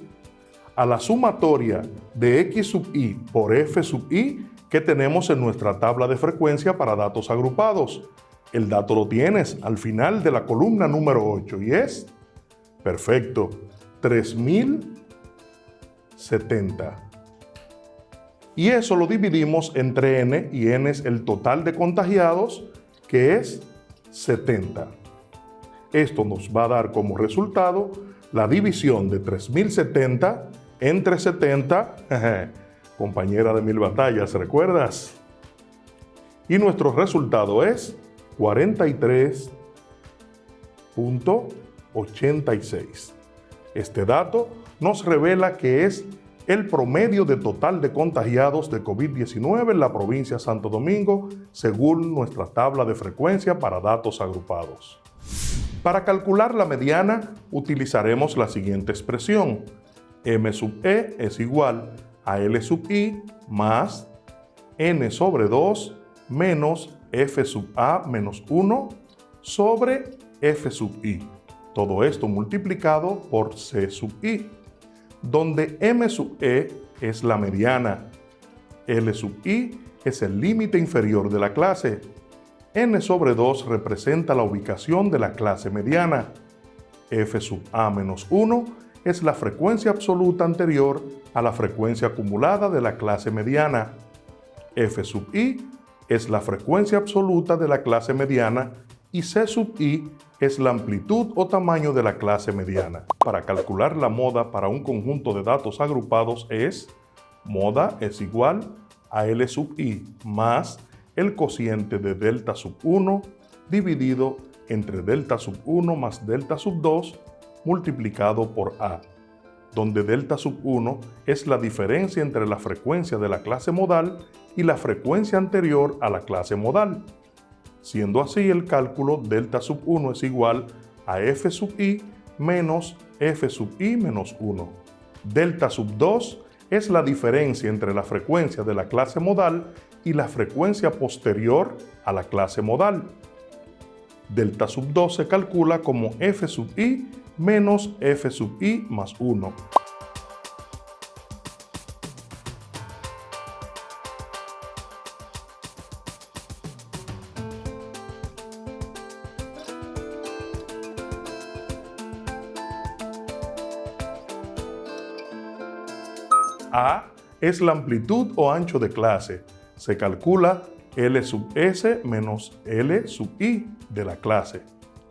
a la sumatoria de x sub i por f sub i que tenemos en nuestra tabla de frecuencia para datos agrupados. El dato lo tienes al final de la columna número 8 y es, perfecto, 3070. Y eso lo dividimos entre n, y n es el total de contagiados, que es 70. Esto nos va a dar como resultado la división de 3070 entre 70, compañera de mil batallas, ¿recuerdas? Y nuestro resultado es 43.86. Este dato nos revela que es el promedio de total de contagiados de COVID-19 en la provincia de Santo Domingo, según nuestra tabla de frecuencia para datos agrupados. Para calcular la mediana, utilizaremos la siguiente expresión. M sub E es igual a L sub I más N sobre 2 menos F sub A menos 1 sobre F sub I. Todo esto multiplicado por C sub I, donde M sub E es la mediana, L sub I es el límite inferior de la clase, N sobre 2 representa la ubicación de la clase mediana, F sub A menos 1 es la frecuencia absoluta anterior a la frecuencia acumulada de la clase mediana, F sub I es la frecuencia absoluta de la clase mediana y C sub I es la amplitud o tamaño de la clase mediana. Para calcular la moda para un conjunto de datos agrupados es moda es igual a L sub I más el cociente de delta sub 1 dividido entre delta sub 1 más delta sub 2 multiplicado por A, donde delta sub 1 es la diferencia entre la frecuencia de la clase modal y la frecuencia anterior a la clase modal. Siendo así, el cálculo delta sub 1 es igual a F sub I menos F sub I menos 1. Delta sub 2 es la diferencia entre la frecuencia de la clase modal y la frecuencia posterior a la clase modal. Delta sub 2 se calcula como F sub I menos F sub I más 1. A es la amplitud o ancho de clase. Se calcula L sub S menos L sub I de la clase.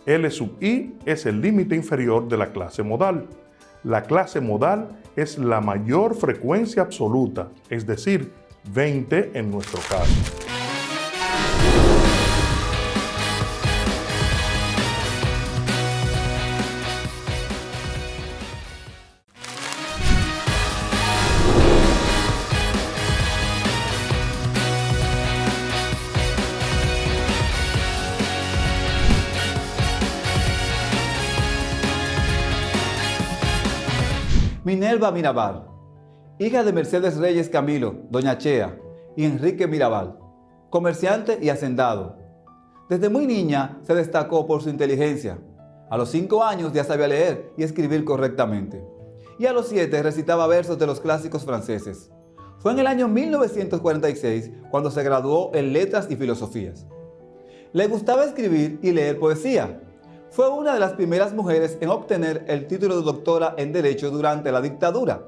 L sub I es el límite inferior de la clase modal. La clase modal es la mayor frecuencia absoluta, es decir, 20 en nuestro caso. Minerva Mirabal, hija de Mercedes Reyes Camilo, doña Chea, y Enrique Mirabal, comerciante y hacendado. Desde muy niña se destacó por su inteligencia. A los 5 años ya sabía leer y escribir correctamente. Y a los 7 recitaba versos de los clásicos franceses. Fue en el año 1946 cuando se graduó en Letras y Filosofías. Le gustaba escribir y leer poesía. Fue una de las primeras mujeres en obtener el título de doctora en Derecho durante la dictadura,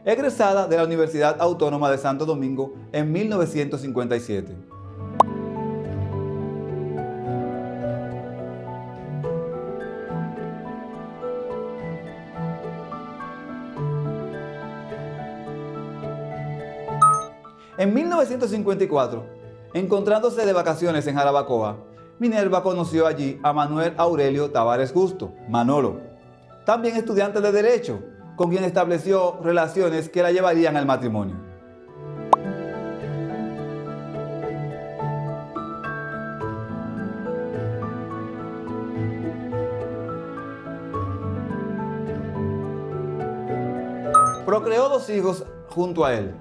egresada de la Universidad Autónoma de Santo Domingo en 1957. En 1954, encontrándose de vacaciones en Jarabacoa, Minerva conoció allí a Manuel Aurelio Tavares Justo, Manolo, también estudiante de Derecho, con quien estableció relaciones que la llevarían al matrimonio. Procreó 2 hijos junto a él.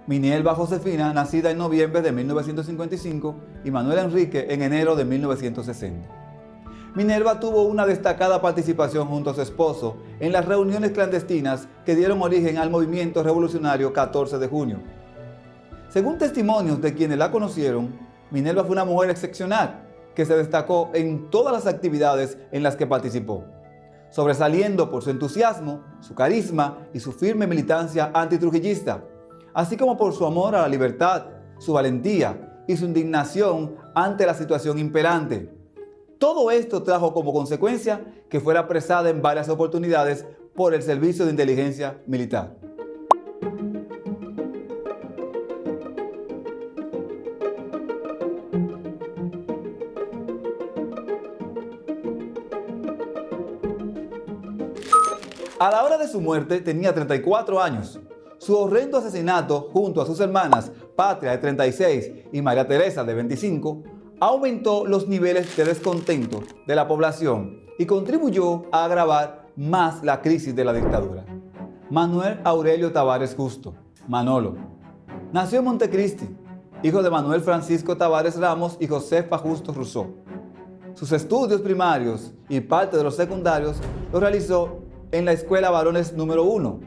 Minerva Josefina, nacida en noviembre de 1955, y Manuel Enrique en enero de 1960. Minerva tuvo una destacada participación junto a su esposo en las reuniones clandestinas que dieron origen al movimiento revolucionario 14 de junio. Según testimonios de quienes la conocieron, Minerva fue una mujer excepcional que se destacó en todas las actividades en las que participó, sobresaliendo por su entusiasmo, su carisma y su firme militancia antitrujillista, así como por su amor a la libertad, su valentía y su indignación ante la situación imperante. Todo esto trajo como consecuencia que fuera apresada en varias oportunidades por el Servicio de Inteligencia Militar. A la hora de su muerte tenía 34 años. Su horrendo asesinato junto a sus hermanas Patria de 36 y María Teresa de 25 aumentó los niveles de descontento de la población y contribuyó a agravar más la crisis de la dictadura. Manuel Aurelio Tavares Justo, Manolo, nació en Montecristi, hijo de Manuel Francisco Tavares Ramos y Josefa Justo Rousseau. Sus estudios primarios y parte de los secundarios los realizó en la Escuela Varones número 1,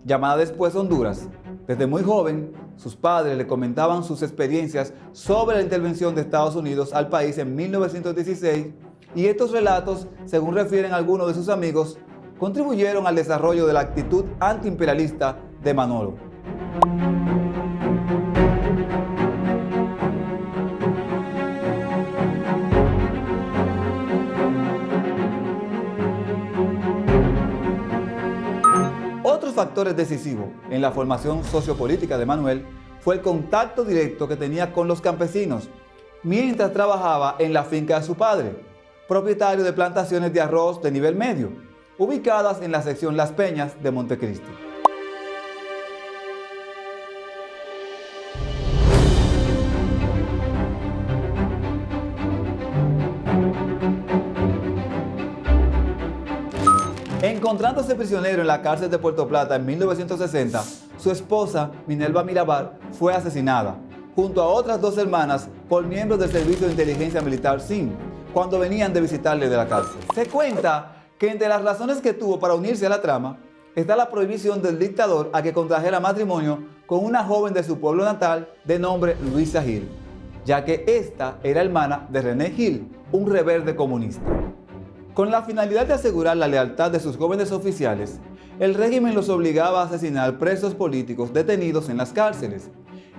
llamada después Honduras. Desde muy joven, sus padres le comentaban sus experiencias sobre la intervención de Estados Unidos al país en 1916 y estos relatos, según refieren algunos de sus amigos, contribuyeron al desarrollo de la actitud antiimperialista de Manolo. Otros factores decisivos en la formación sociopolítica de Manuel fue el contacto directo que tenía con los campesinos mientras trabajaba en la finca de su padre, propietario de plantaciones de arroz de nivel medio, ubicadas en la sección Las Peñas de Montecristi. Encontrándose prisionero en la cárcel de Puerto Plata en 1960, su esposa, Minerva Mirabal, fue asesinada, junto a otras dos hermanas, por miembros del Servicio de Inteligencia Militar SIM, cuando venían de visitarle de la cárcel. Se cuenta que entre las razones que tuvo para unirse a la trama está la prohibición del dictador a que contrajera matrimonio con una joven de su pueblo natal de nombre Luisa Gil, ya que esta era hermana de René Gil, un rebelde comunista. Con la finalidad de asegurar la lealtad de sus jóvenes oficiales, el régimen los obligaba a asesinar presos políticos detenidos en las cárceles,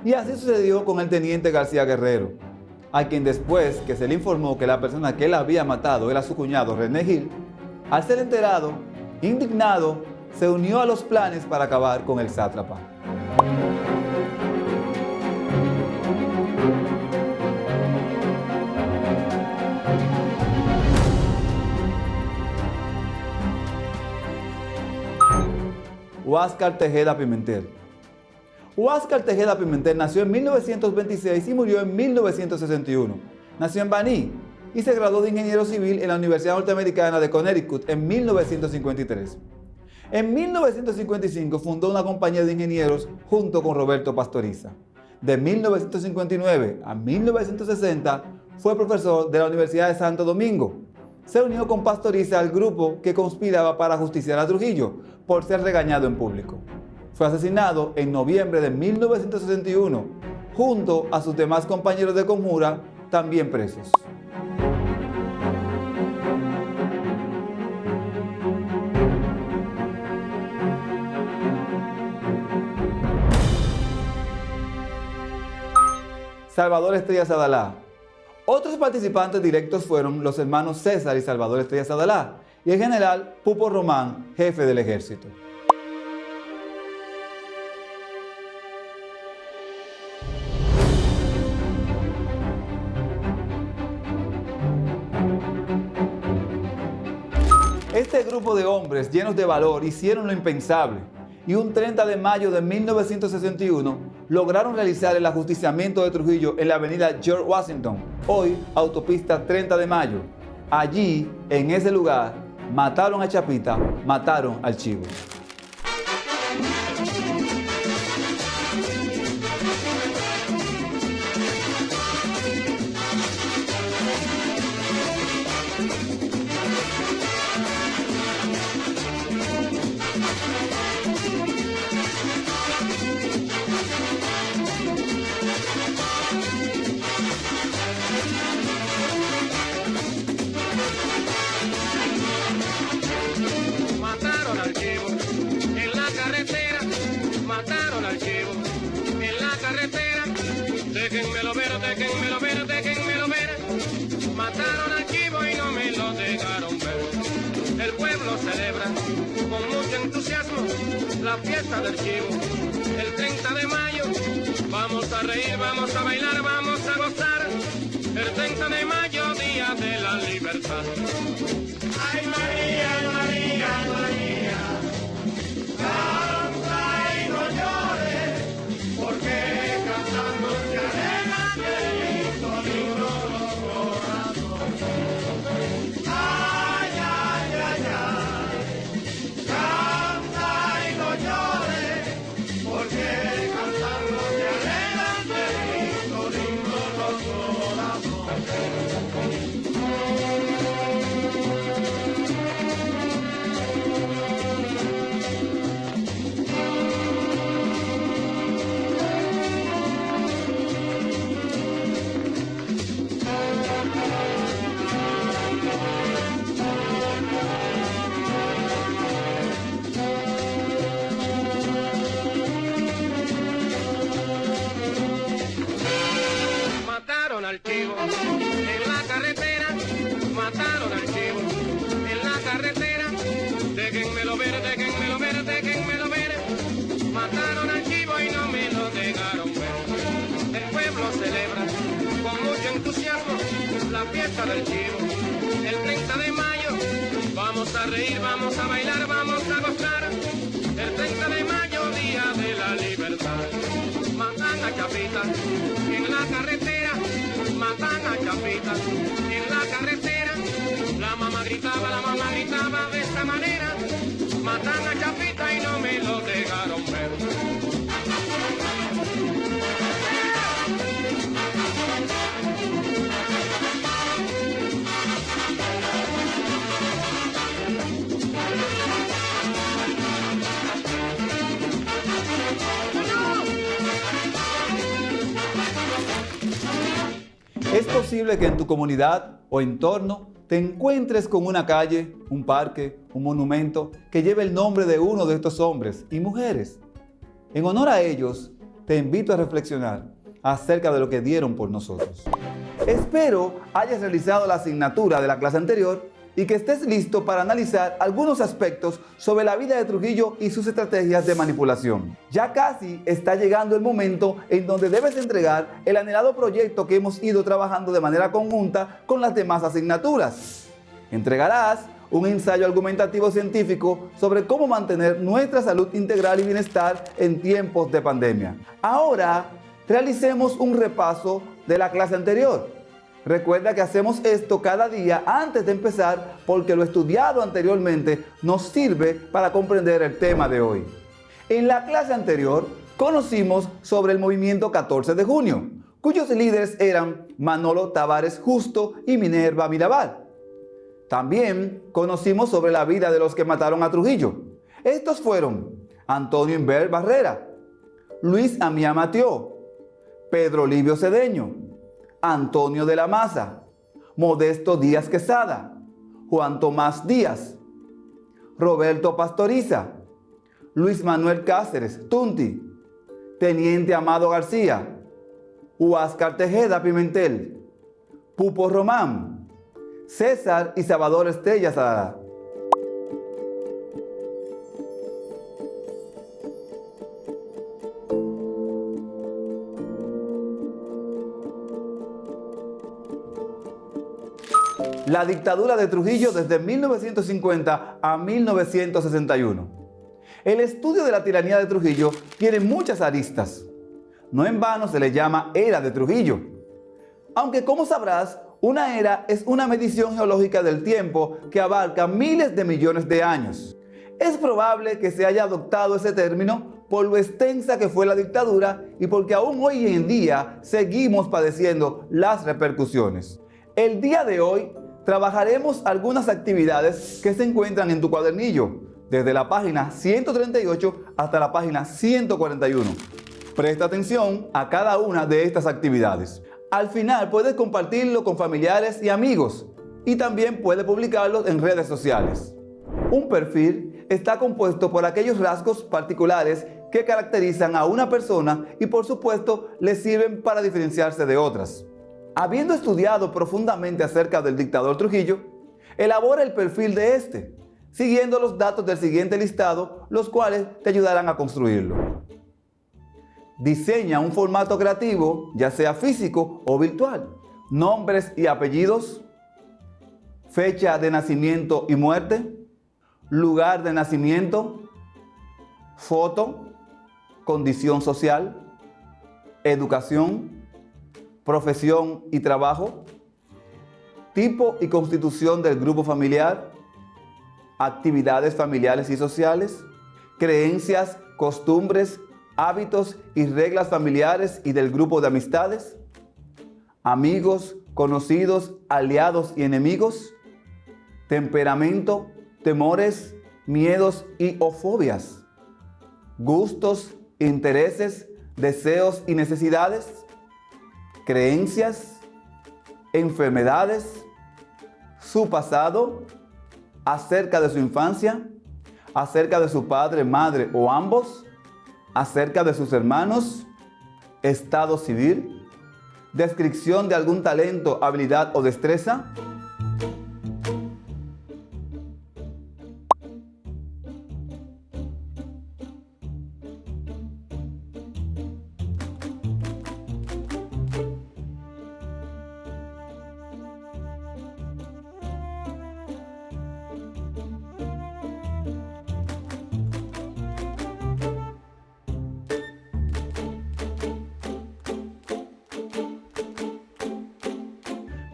y así sucedió con el teniente García Guerrero, a quien después que se le informó que la persona que él había matado era su cuñado René Gil, al ser enterado, indignado, se unió a los planes para acabar con el sátrapa. Huáscar Tejeda Pimentel. Huáscar Tejeda Pimentel nació en 1926 y murió en 1961. Nació en Baní y se graduó de ingeniero civil en la Universidad Norteamericana de Connecticut en 1953. En 1955 fundó una compañía de ingenieros junto con Roberto Pastoriza. De 1959 a 1960 fue profesor de la Universidad de Santo Domingo. Se unió con Pastoriza al grupo que conspiraba para ajusticiar a Trujillo por ser regañado en público. Fue asesinado en noviembre de 1961, junto a sus demás compañeros de conjura, también presos. Salvador Estrellas Adalá. Otros participantes directos fueron los hermanos César y Salvador Estrellas Adalá y el general Pupo Román, jefe del ejército. Este grupo de hombres llenos de valor hicieron lo impensable y un 30 de mayo de 1961 lograron realizar el ajusticiamiento de Trujillo en la avenida George Washington, hoy autopista 30 de mayo. Allí, en ese lugar, mataron a Chapita, mataron al Chivo. archivo en la carretera. Déjenmelo ver, déjenmelo ver, déjenmelo ver. Mataron al chivo y no me lo dejaron ver. El pueblo celebra con mucho entusiasmo la fiesta del chivo. El 30 de mayo vamos a reír, vamos a bailar, vamos a gozar. El 30 de mayo, día de la libertad. Ay María, María, María, canta y no llores, porque cantando se alegra de lindo los corazones. Ay, ay, ay, ay, canta y no llores, porque cantando se alegra de lindo los corazones. Mataron al chivo en la carretera, mataron al chivo en la carretera. Déjenmelo ver, déjenmelo ver, déjenmelo ver. Mataron al chivo y no me lo dejaron ver. El pueblo celebra con mucho entusiasmo la fiesta del chivo. El 30 de mayo vamos a reír, vamos a bailar, vamos a gozar. El 30 de mayo, día de la libertad. Matan a Chapita en la carretera, matan a Chapita en la carretera. La mamá gritaba de esta manera. Matan a Chapita y no me lo dejaron ver. Es posible que en tu comunidad o entorno te encuentres con una calle, un parque, un monumento que lleve el nombre de uno de estos hombres y mujeres. En honor a ellos, te invito a reflexionar acerca de lo que dieron por nosotros. Espero hayas realizado la asignatura de la clase anterior y que estés listo para analizar algunos aspectos sobre la vida de Trujillo y sus estrategias de manipulación. Ya casi está llegando el momento en donde debes entregar el anhelado proyecto que hemos ido trabajando de manera conjunta con las demás asignaturas. Entregarás un ensayo argumentativo científico sobre cómo mantener nuestra salud integral y bienestar en tiempos de pandemia. Ahora, realicemos un repaso de la clase anterior. Recuerda que hacemos esto cada día antes de empezar porque lo estudiado anteriormente nos sirve para comprender el tema de hoy. En la clase anterior conocimos sobre el movimiento 14 de junio, cuyos líderes eran Manolo Tavares Justo y Minerva Mirabal. También conocimos sobre la vida de los que mataron a Trujillo. Estos fueron Antonio Inver Barrera, Luis Amiá Matió, Pedro Livio Cedeño, Antonio de la Maza, Modesto Díaz Quesada, Juan Tomás Díaz, Roberto Pastoriza, Luis Manuel Cáceres Tunti, Teniente Amado García, Huáscar Tejeda Pimentel, Pupo Román, César y Salvador Estrella Salada. La dictadura de Trujillo desde 1950 a 1961. El estudio de la tiranía de Trujillo tiene muchas aristas. No en vano se le llama era de Trujillo. Aunque, como sabrás, una era es una medición geológica del tiempo que abarca miles de millones de años. Es probable que se haya adoptado ese término por lo extensa que fue la dictadura y porque aún hoy en día seguimos padeciendo las repercusiones. El día de hoy trabajaremos algunas actividades que se encuentran en tu cuadernillo, desde la página 138 hasta la página 141. Presta atención a cada una de estas actividades. Al final puedes compartirlo con familiares y amigos y también puedes publicarlo en redes sociales. Un perfil está compuesto por aquellos rasgos particulares que caracterizan a una persona y por supuesto le sirven para diferenciarse de otras. Habiendo estudiado profundamente acerca del dictador Trujillo, elabora el perfil de este, siguiendo los datos del siguiente listado, los cuales te ayudarán a construirlo. Diseña un formato creativo, ya sea físico o virtual. Nombres y apellidos, fecha de nacimiento y muerte, lugar de nacimiento, foto, condición social, educación, profesión y trabajo, tipo y constitución del grupo familiar, actividades familiares y sociales, creencias, costumbres, hábitos y reglas familiares y del grupo de amistades, amigos, conocidos, aliados y enemigos, temperamento, temores, miedos y o fobias, gustos, intereses, deseos y necesidades, creencias, enfermedades, su pasado, acerca de su infancia, acerca de su padre, madre o ambos, acerca de sus hermanos, estado civil, descripción de algún talento, habilidad o destreza.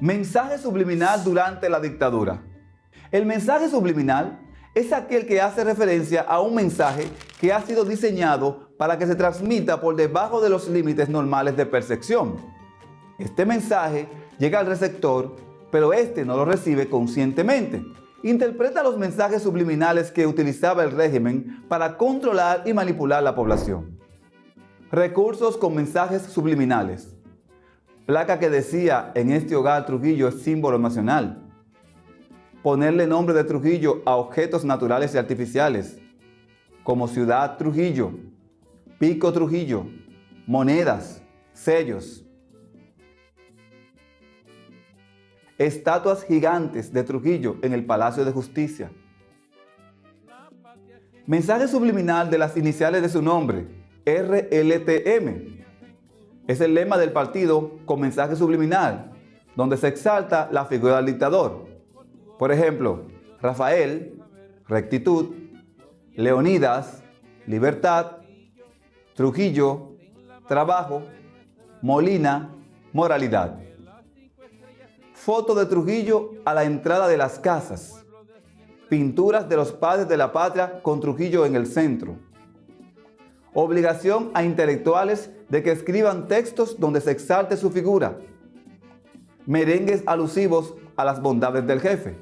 Mensaje subliminal durante la dictadura. El mensaje subliminal es aquel que hace referencia a un mensaje que ha sido diseñado para que se transmita por debajo de los límites normales de percepción. Este mensaje llega al receptor, pero este no lo recibe conscientemente. Interpreta los mensajes subliminales que utilizaba el régimen para controlar y manipular la población. Recursos con mensajes subliminales. Placa que decía: en este hogar Trujillo es símbolo nacional. Ponerle nombre de Trujillo a objetos naturales y artificiales, como Ciudad Trujillo, Pico Trujillo, monedas, sellos. Estatuas gigantes de Trujillo en el Palacio de Justicia. Mensaje subliminal de las iniciales de su nombre, RLTM. Es el lema del partido con mensaje subliminal, donde se exalta la figura del dictador. Por ejemplo, Rafael, rectitud; Leonidas, libertad; Trujillo, trabajo; Molina, moralidad. Foto de Trujillo a la entrada de las casas. Pinturas de los padres de la patria con Trujillo en el centro. Obligación a intelectuales de que escriban textos donde se exalte su figura. Merengues alusivos a las bondades del jefe.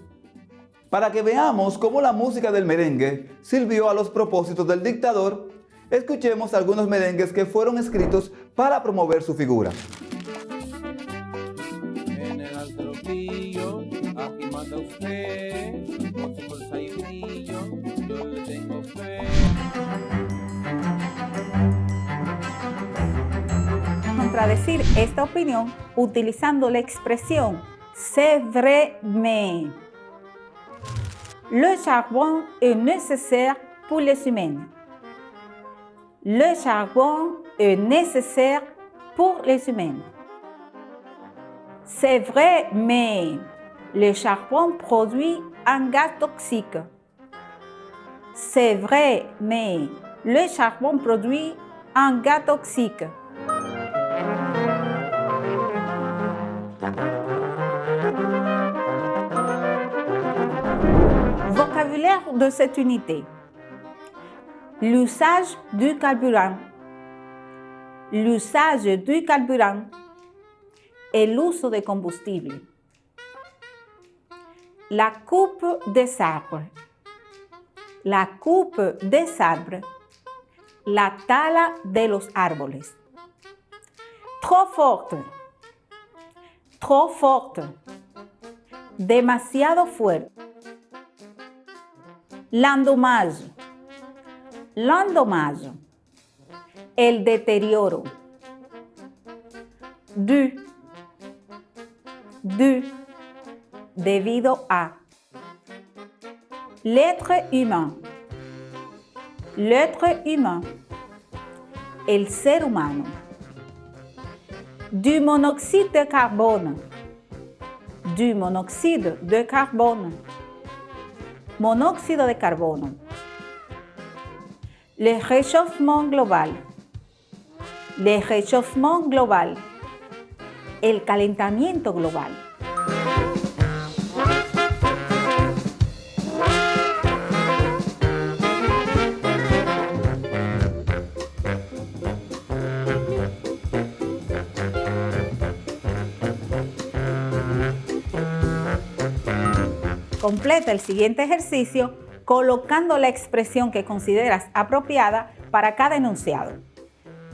Para que veamos cómo la música del merengue sirvió a los propósitos del dictador, escuchemos algunos merengues que fueron escritos para promover su figura. General Trujillo, aquí manda usted, con su fuerza y brillo, yo le tengo fe. Contradecir esta opinión utilizando la expresión c'est vrai mais. Le charbon est nécessaire pour les humains. Le charbon est nécessaire pour les humains. C'est vrai, mais le charbon produit un gaz toxique. C'est vrai, mais le charbon produit un gaz toxique. Vocabulaire de cette unité. L'usage du carburant. L'usage du carburant. El uso de combustible. La coupe des arbres. La coupe des arbres. La tala de los árboles. Trop forte. Trop forte. Demasiado fuerte. L'endommage. L'endommage. El deterioro. Du, debido a. L'être humain. L'être humain. El ser humano. Du monoxyde de carbone. Du monoxyde de carbone. Monóxido de carbono. Le réchauffement global. Le réchauffement global. El calentamiento global. Completa el siguiente ejercicio colocando la expresión que consideras apropiada para cada enunciado.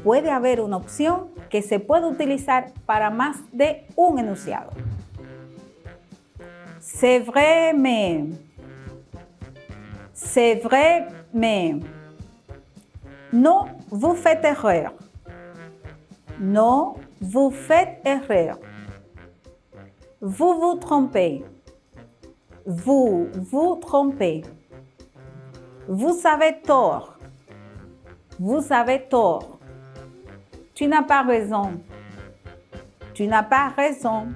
Puede haber una opción que se puede utilizar para más de un enunciado. C'est vrai, mais. C'est vrai, mais. Non, vous faites erreur. Non, vous faites erreur. Vous vous trompez. Vous vous trompez. Vous avez tort. Vous avez tort. Tu n'as pas raison. Tu n'as pas raison.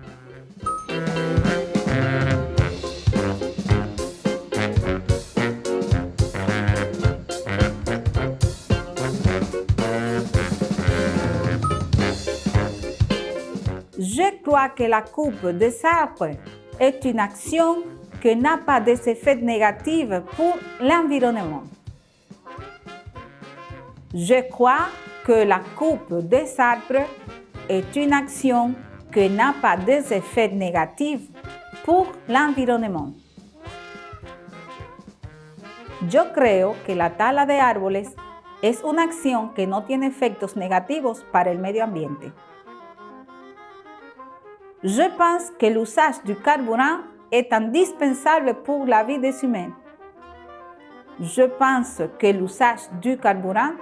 Je crois que la coupe des arbres est une action que n'a pas d'effet négatif pour l'environnement. Je crois que la coupe des arbres est une action que n'a pas d'effet négatif pour l'environnement. Yo creo que la tala de árboles es una acción que no tiene efectos negativos para el medio ambiente. Je pense que l'usage du carburant est indispensable pour la vie des humains. Je pense que l'usage du carburant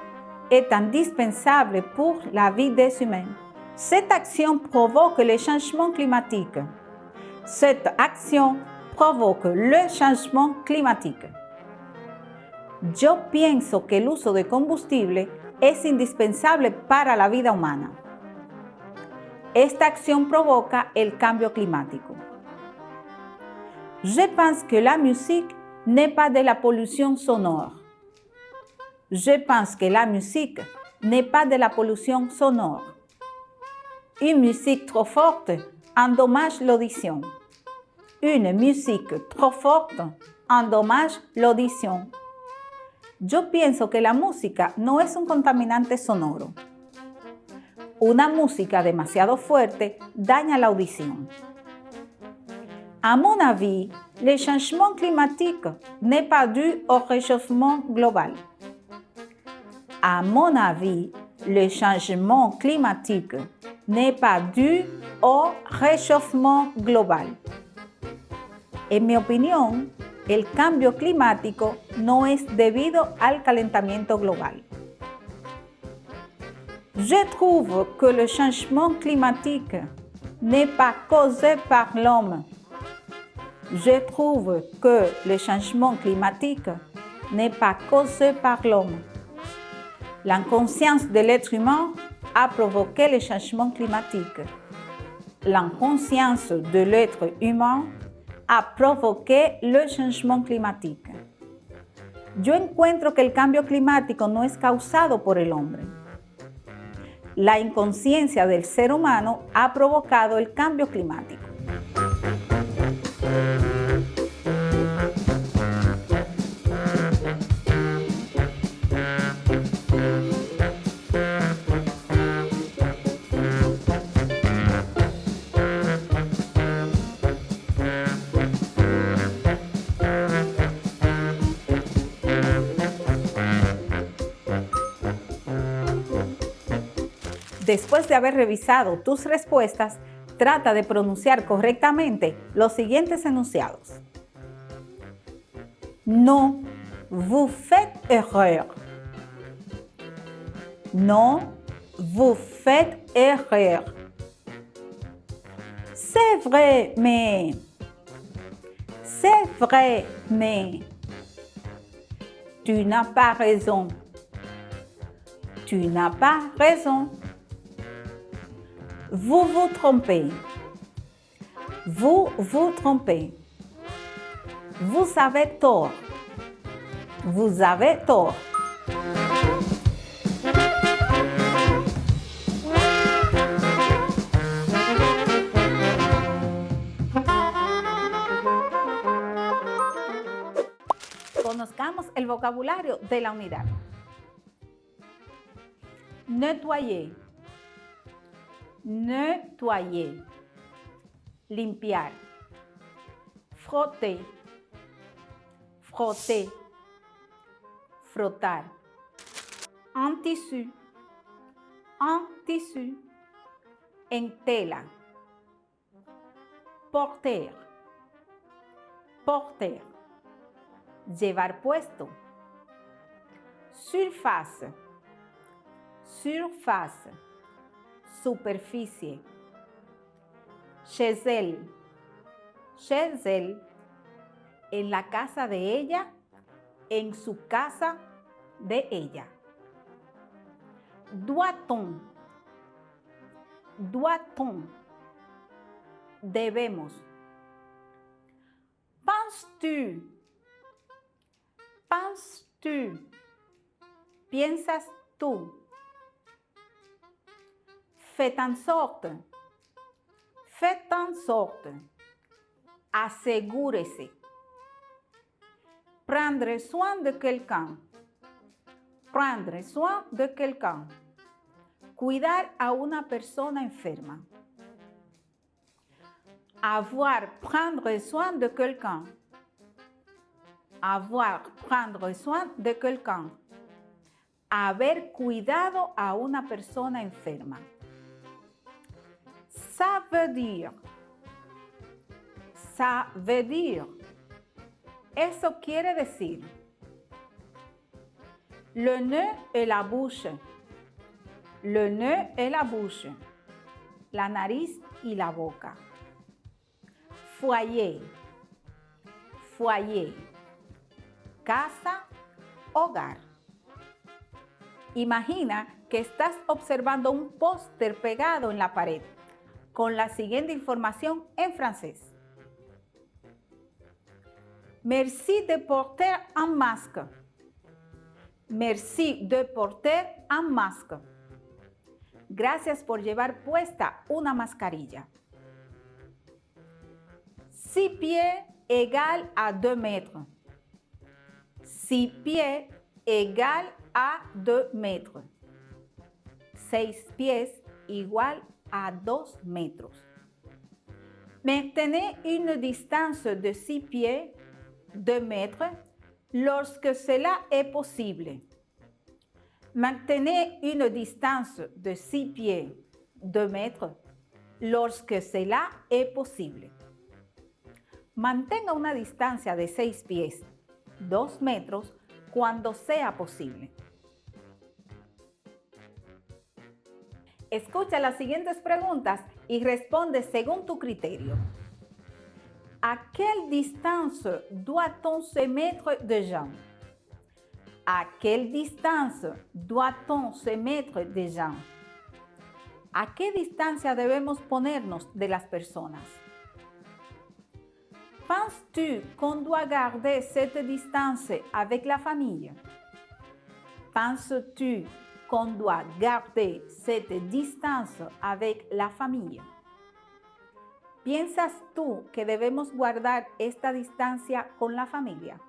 est indispensable pour la vie des humains. Cette action provoque le changement climatique. Cette action provoque le changement climatique. Yo pienso que el uso de combustible es indispensable para la vida humana. Esta acción provoca el cambio climático. Je pense que la musique n'est pas de la pollution sonore. Je pense que la musique n'est pas de la pollution sonore. Une musique trop forte endommage l'audition. Une musique trop forte endommage l'audition. Yo pienso que la música no es un contaminante sonoro. Una música demasiado fuerte daña la audición. À mon avis, le changement climatique n'est pas dû au réchauffement global. À mon avis, le changement climatique n'est pas dû au réchauffement global. En mi opinión, el cambio climático no es debido al calentamiento global. Je trouve que le changement climatique n'est pas causé par l'homme. Je trouve que le changement climatique n'est pas causé par l'homme. L'inconscience de l'être humain a provoqué le changement climatique. L'inconscience de l'être humain a provoqué le changement climatique. Yo encuentro que el cambio climático no es causado por el hombre. La inconsciencia del ser humano ha provocado el cambio climático. Después de haber revisado tus respuestas, trata de pronunciar correctamente los siguientes enunciados. Non, vous faites erreur. Non, vous faites erreur. C'est vrai, mais. C'est vrai, mais. Tu n'as pas raison. Tu n'as pas raison. Vous vous trompez. Vous vous trompez. Vous avez tort. Vous avez tort. Conozcamos el vocabulario de la unidad. Nettoyer. Nettoyer. Limpiar. Frotter. Frotter. Frottar. En tissu. En tissu. En tela. Porter. Porter. Llevar puesto. Surface. Surface. Superficie. Chez elle. Chez elle. En la casa de ella. En su casa de ella. Doit-on. Doit-on. Debemos. Penses-tu. Penses-tu. Piensas tú. Faites en sorte. Faites en sorte. Asegúrese. Prendre soin de quelqu'un. Prendre soin de quelqu'un. Cuidar a una persona enferma. Avoir, prendre soin de quelqu'un. Avoir, prendre soin de quelqu'un. Haber cuidado a una persona enferma. Ça veut dire. Ça veut dire. Eso quiere decir. Le nez et la bouche. Le nez et la bouche. La nariz y la boca. Foyer. Foyer. Casa, hogar. Imagina que estás observando un póster pegado en la pared con la siguiente información en francés. Merci de porter un masque. Merci de porter un masque. Gracias por llevar puesta una mascarilla. 6 pieds égale à 2 mètres. 6 pieds égale à 2 mètres. 6 pieds igual a 2 metros. Maintenez une distance de 6 pieds, 2 mètres, lorsque cela est possible. Maintenez une distance de 6 pieds, 2 mètres, lorsque cela est possible. Mantenga una distancia de 6 pies, 2 metros, cuando sea posible. Escucha las siguientes preguntas y responde según tu criterio. ¿A quelle distance doit-on se mettre de gens? ¿A quelle distance doit-on se mettre de gens? ¿A qué distancia debemos ponernos de las personas? Penses-tu qu'on doit garder cette distance avec la famille? Penses-tu qu'on doit garder cette distance avec la famille? ¿Piensas tú que debemos guardar esta distancia con la familia?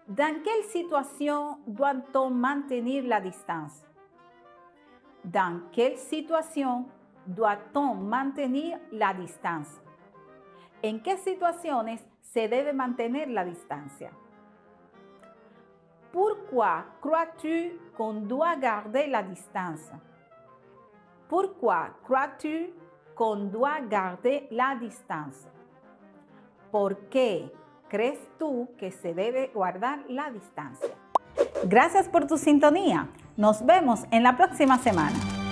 ¿Dans quelle situation doit-on maintenir la distance? ¿Dans quelle situation doit-on maintenir la distance? ¿En qué situaciones se debe mantener la distancia? Pourquoi crois-tu qu'on doit garder la distance? Pourquoi crois-tu qu'on doit garder la distance? ¿Por qué crees tú que se debe guardar la distancia? Gracias por tu sintonía. Nos vemos en la próxima semana.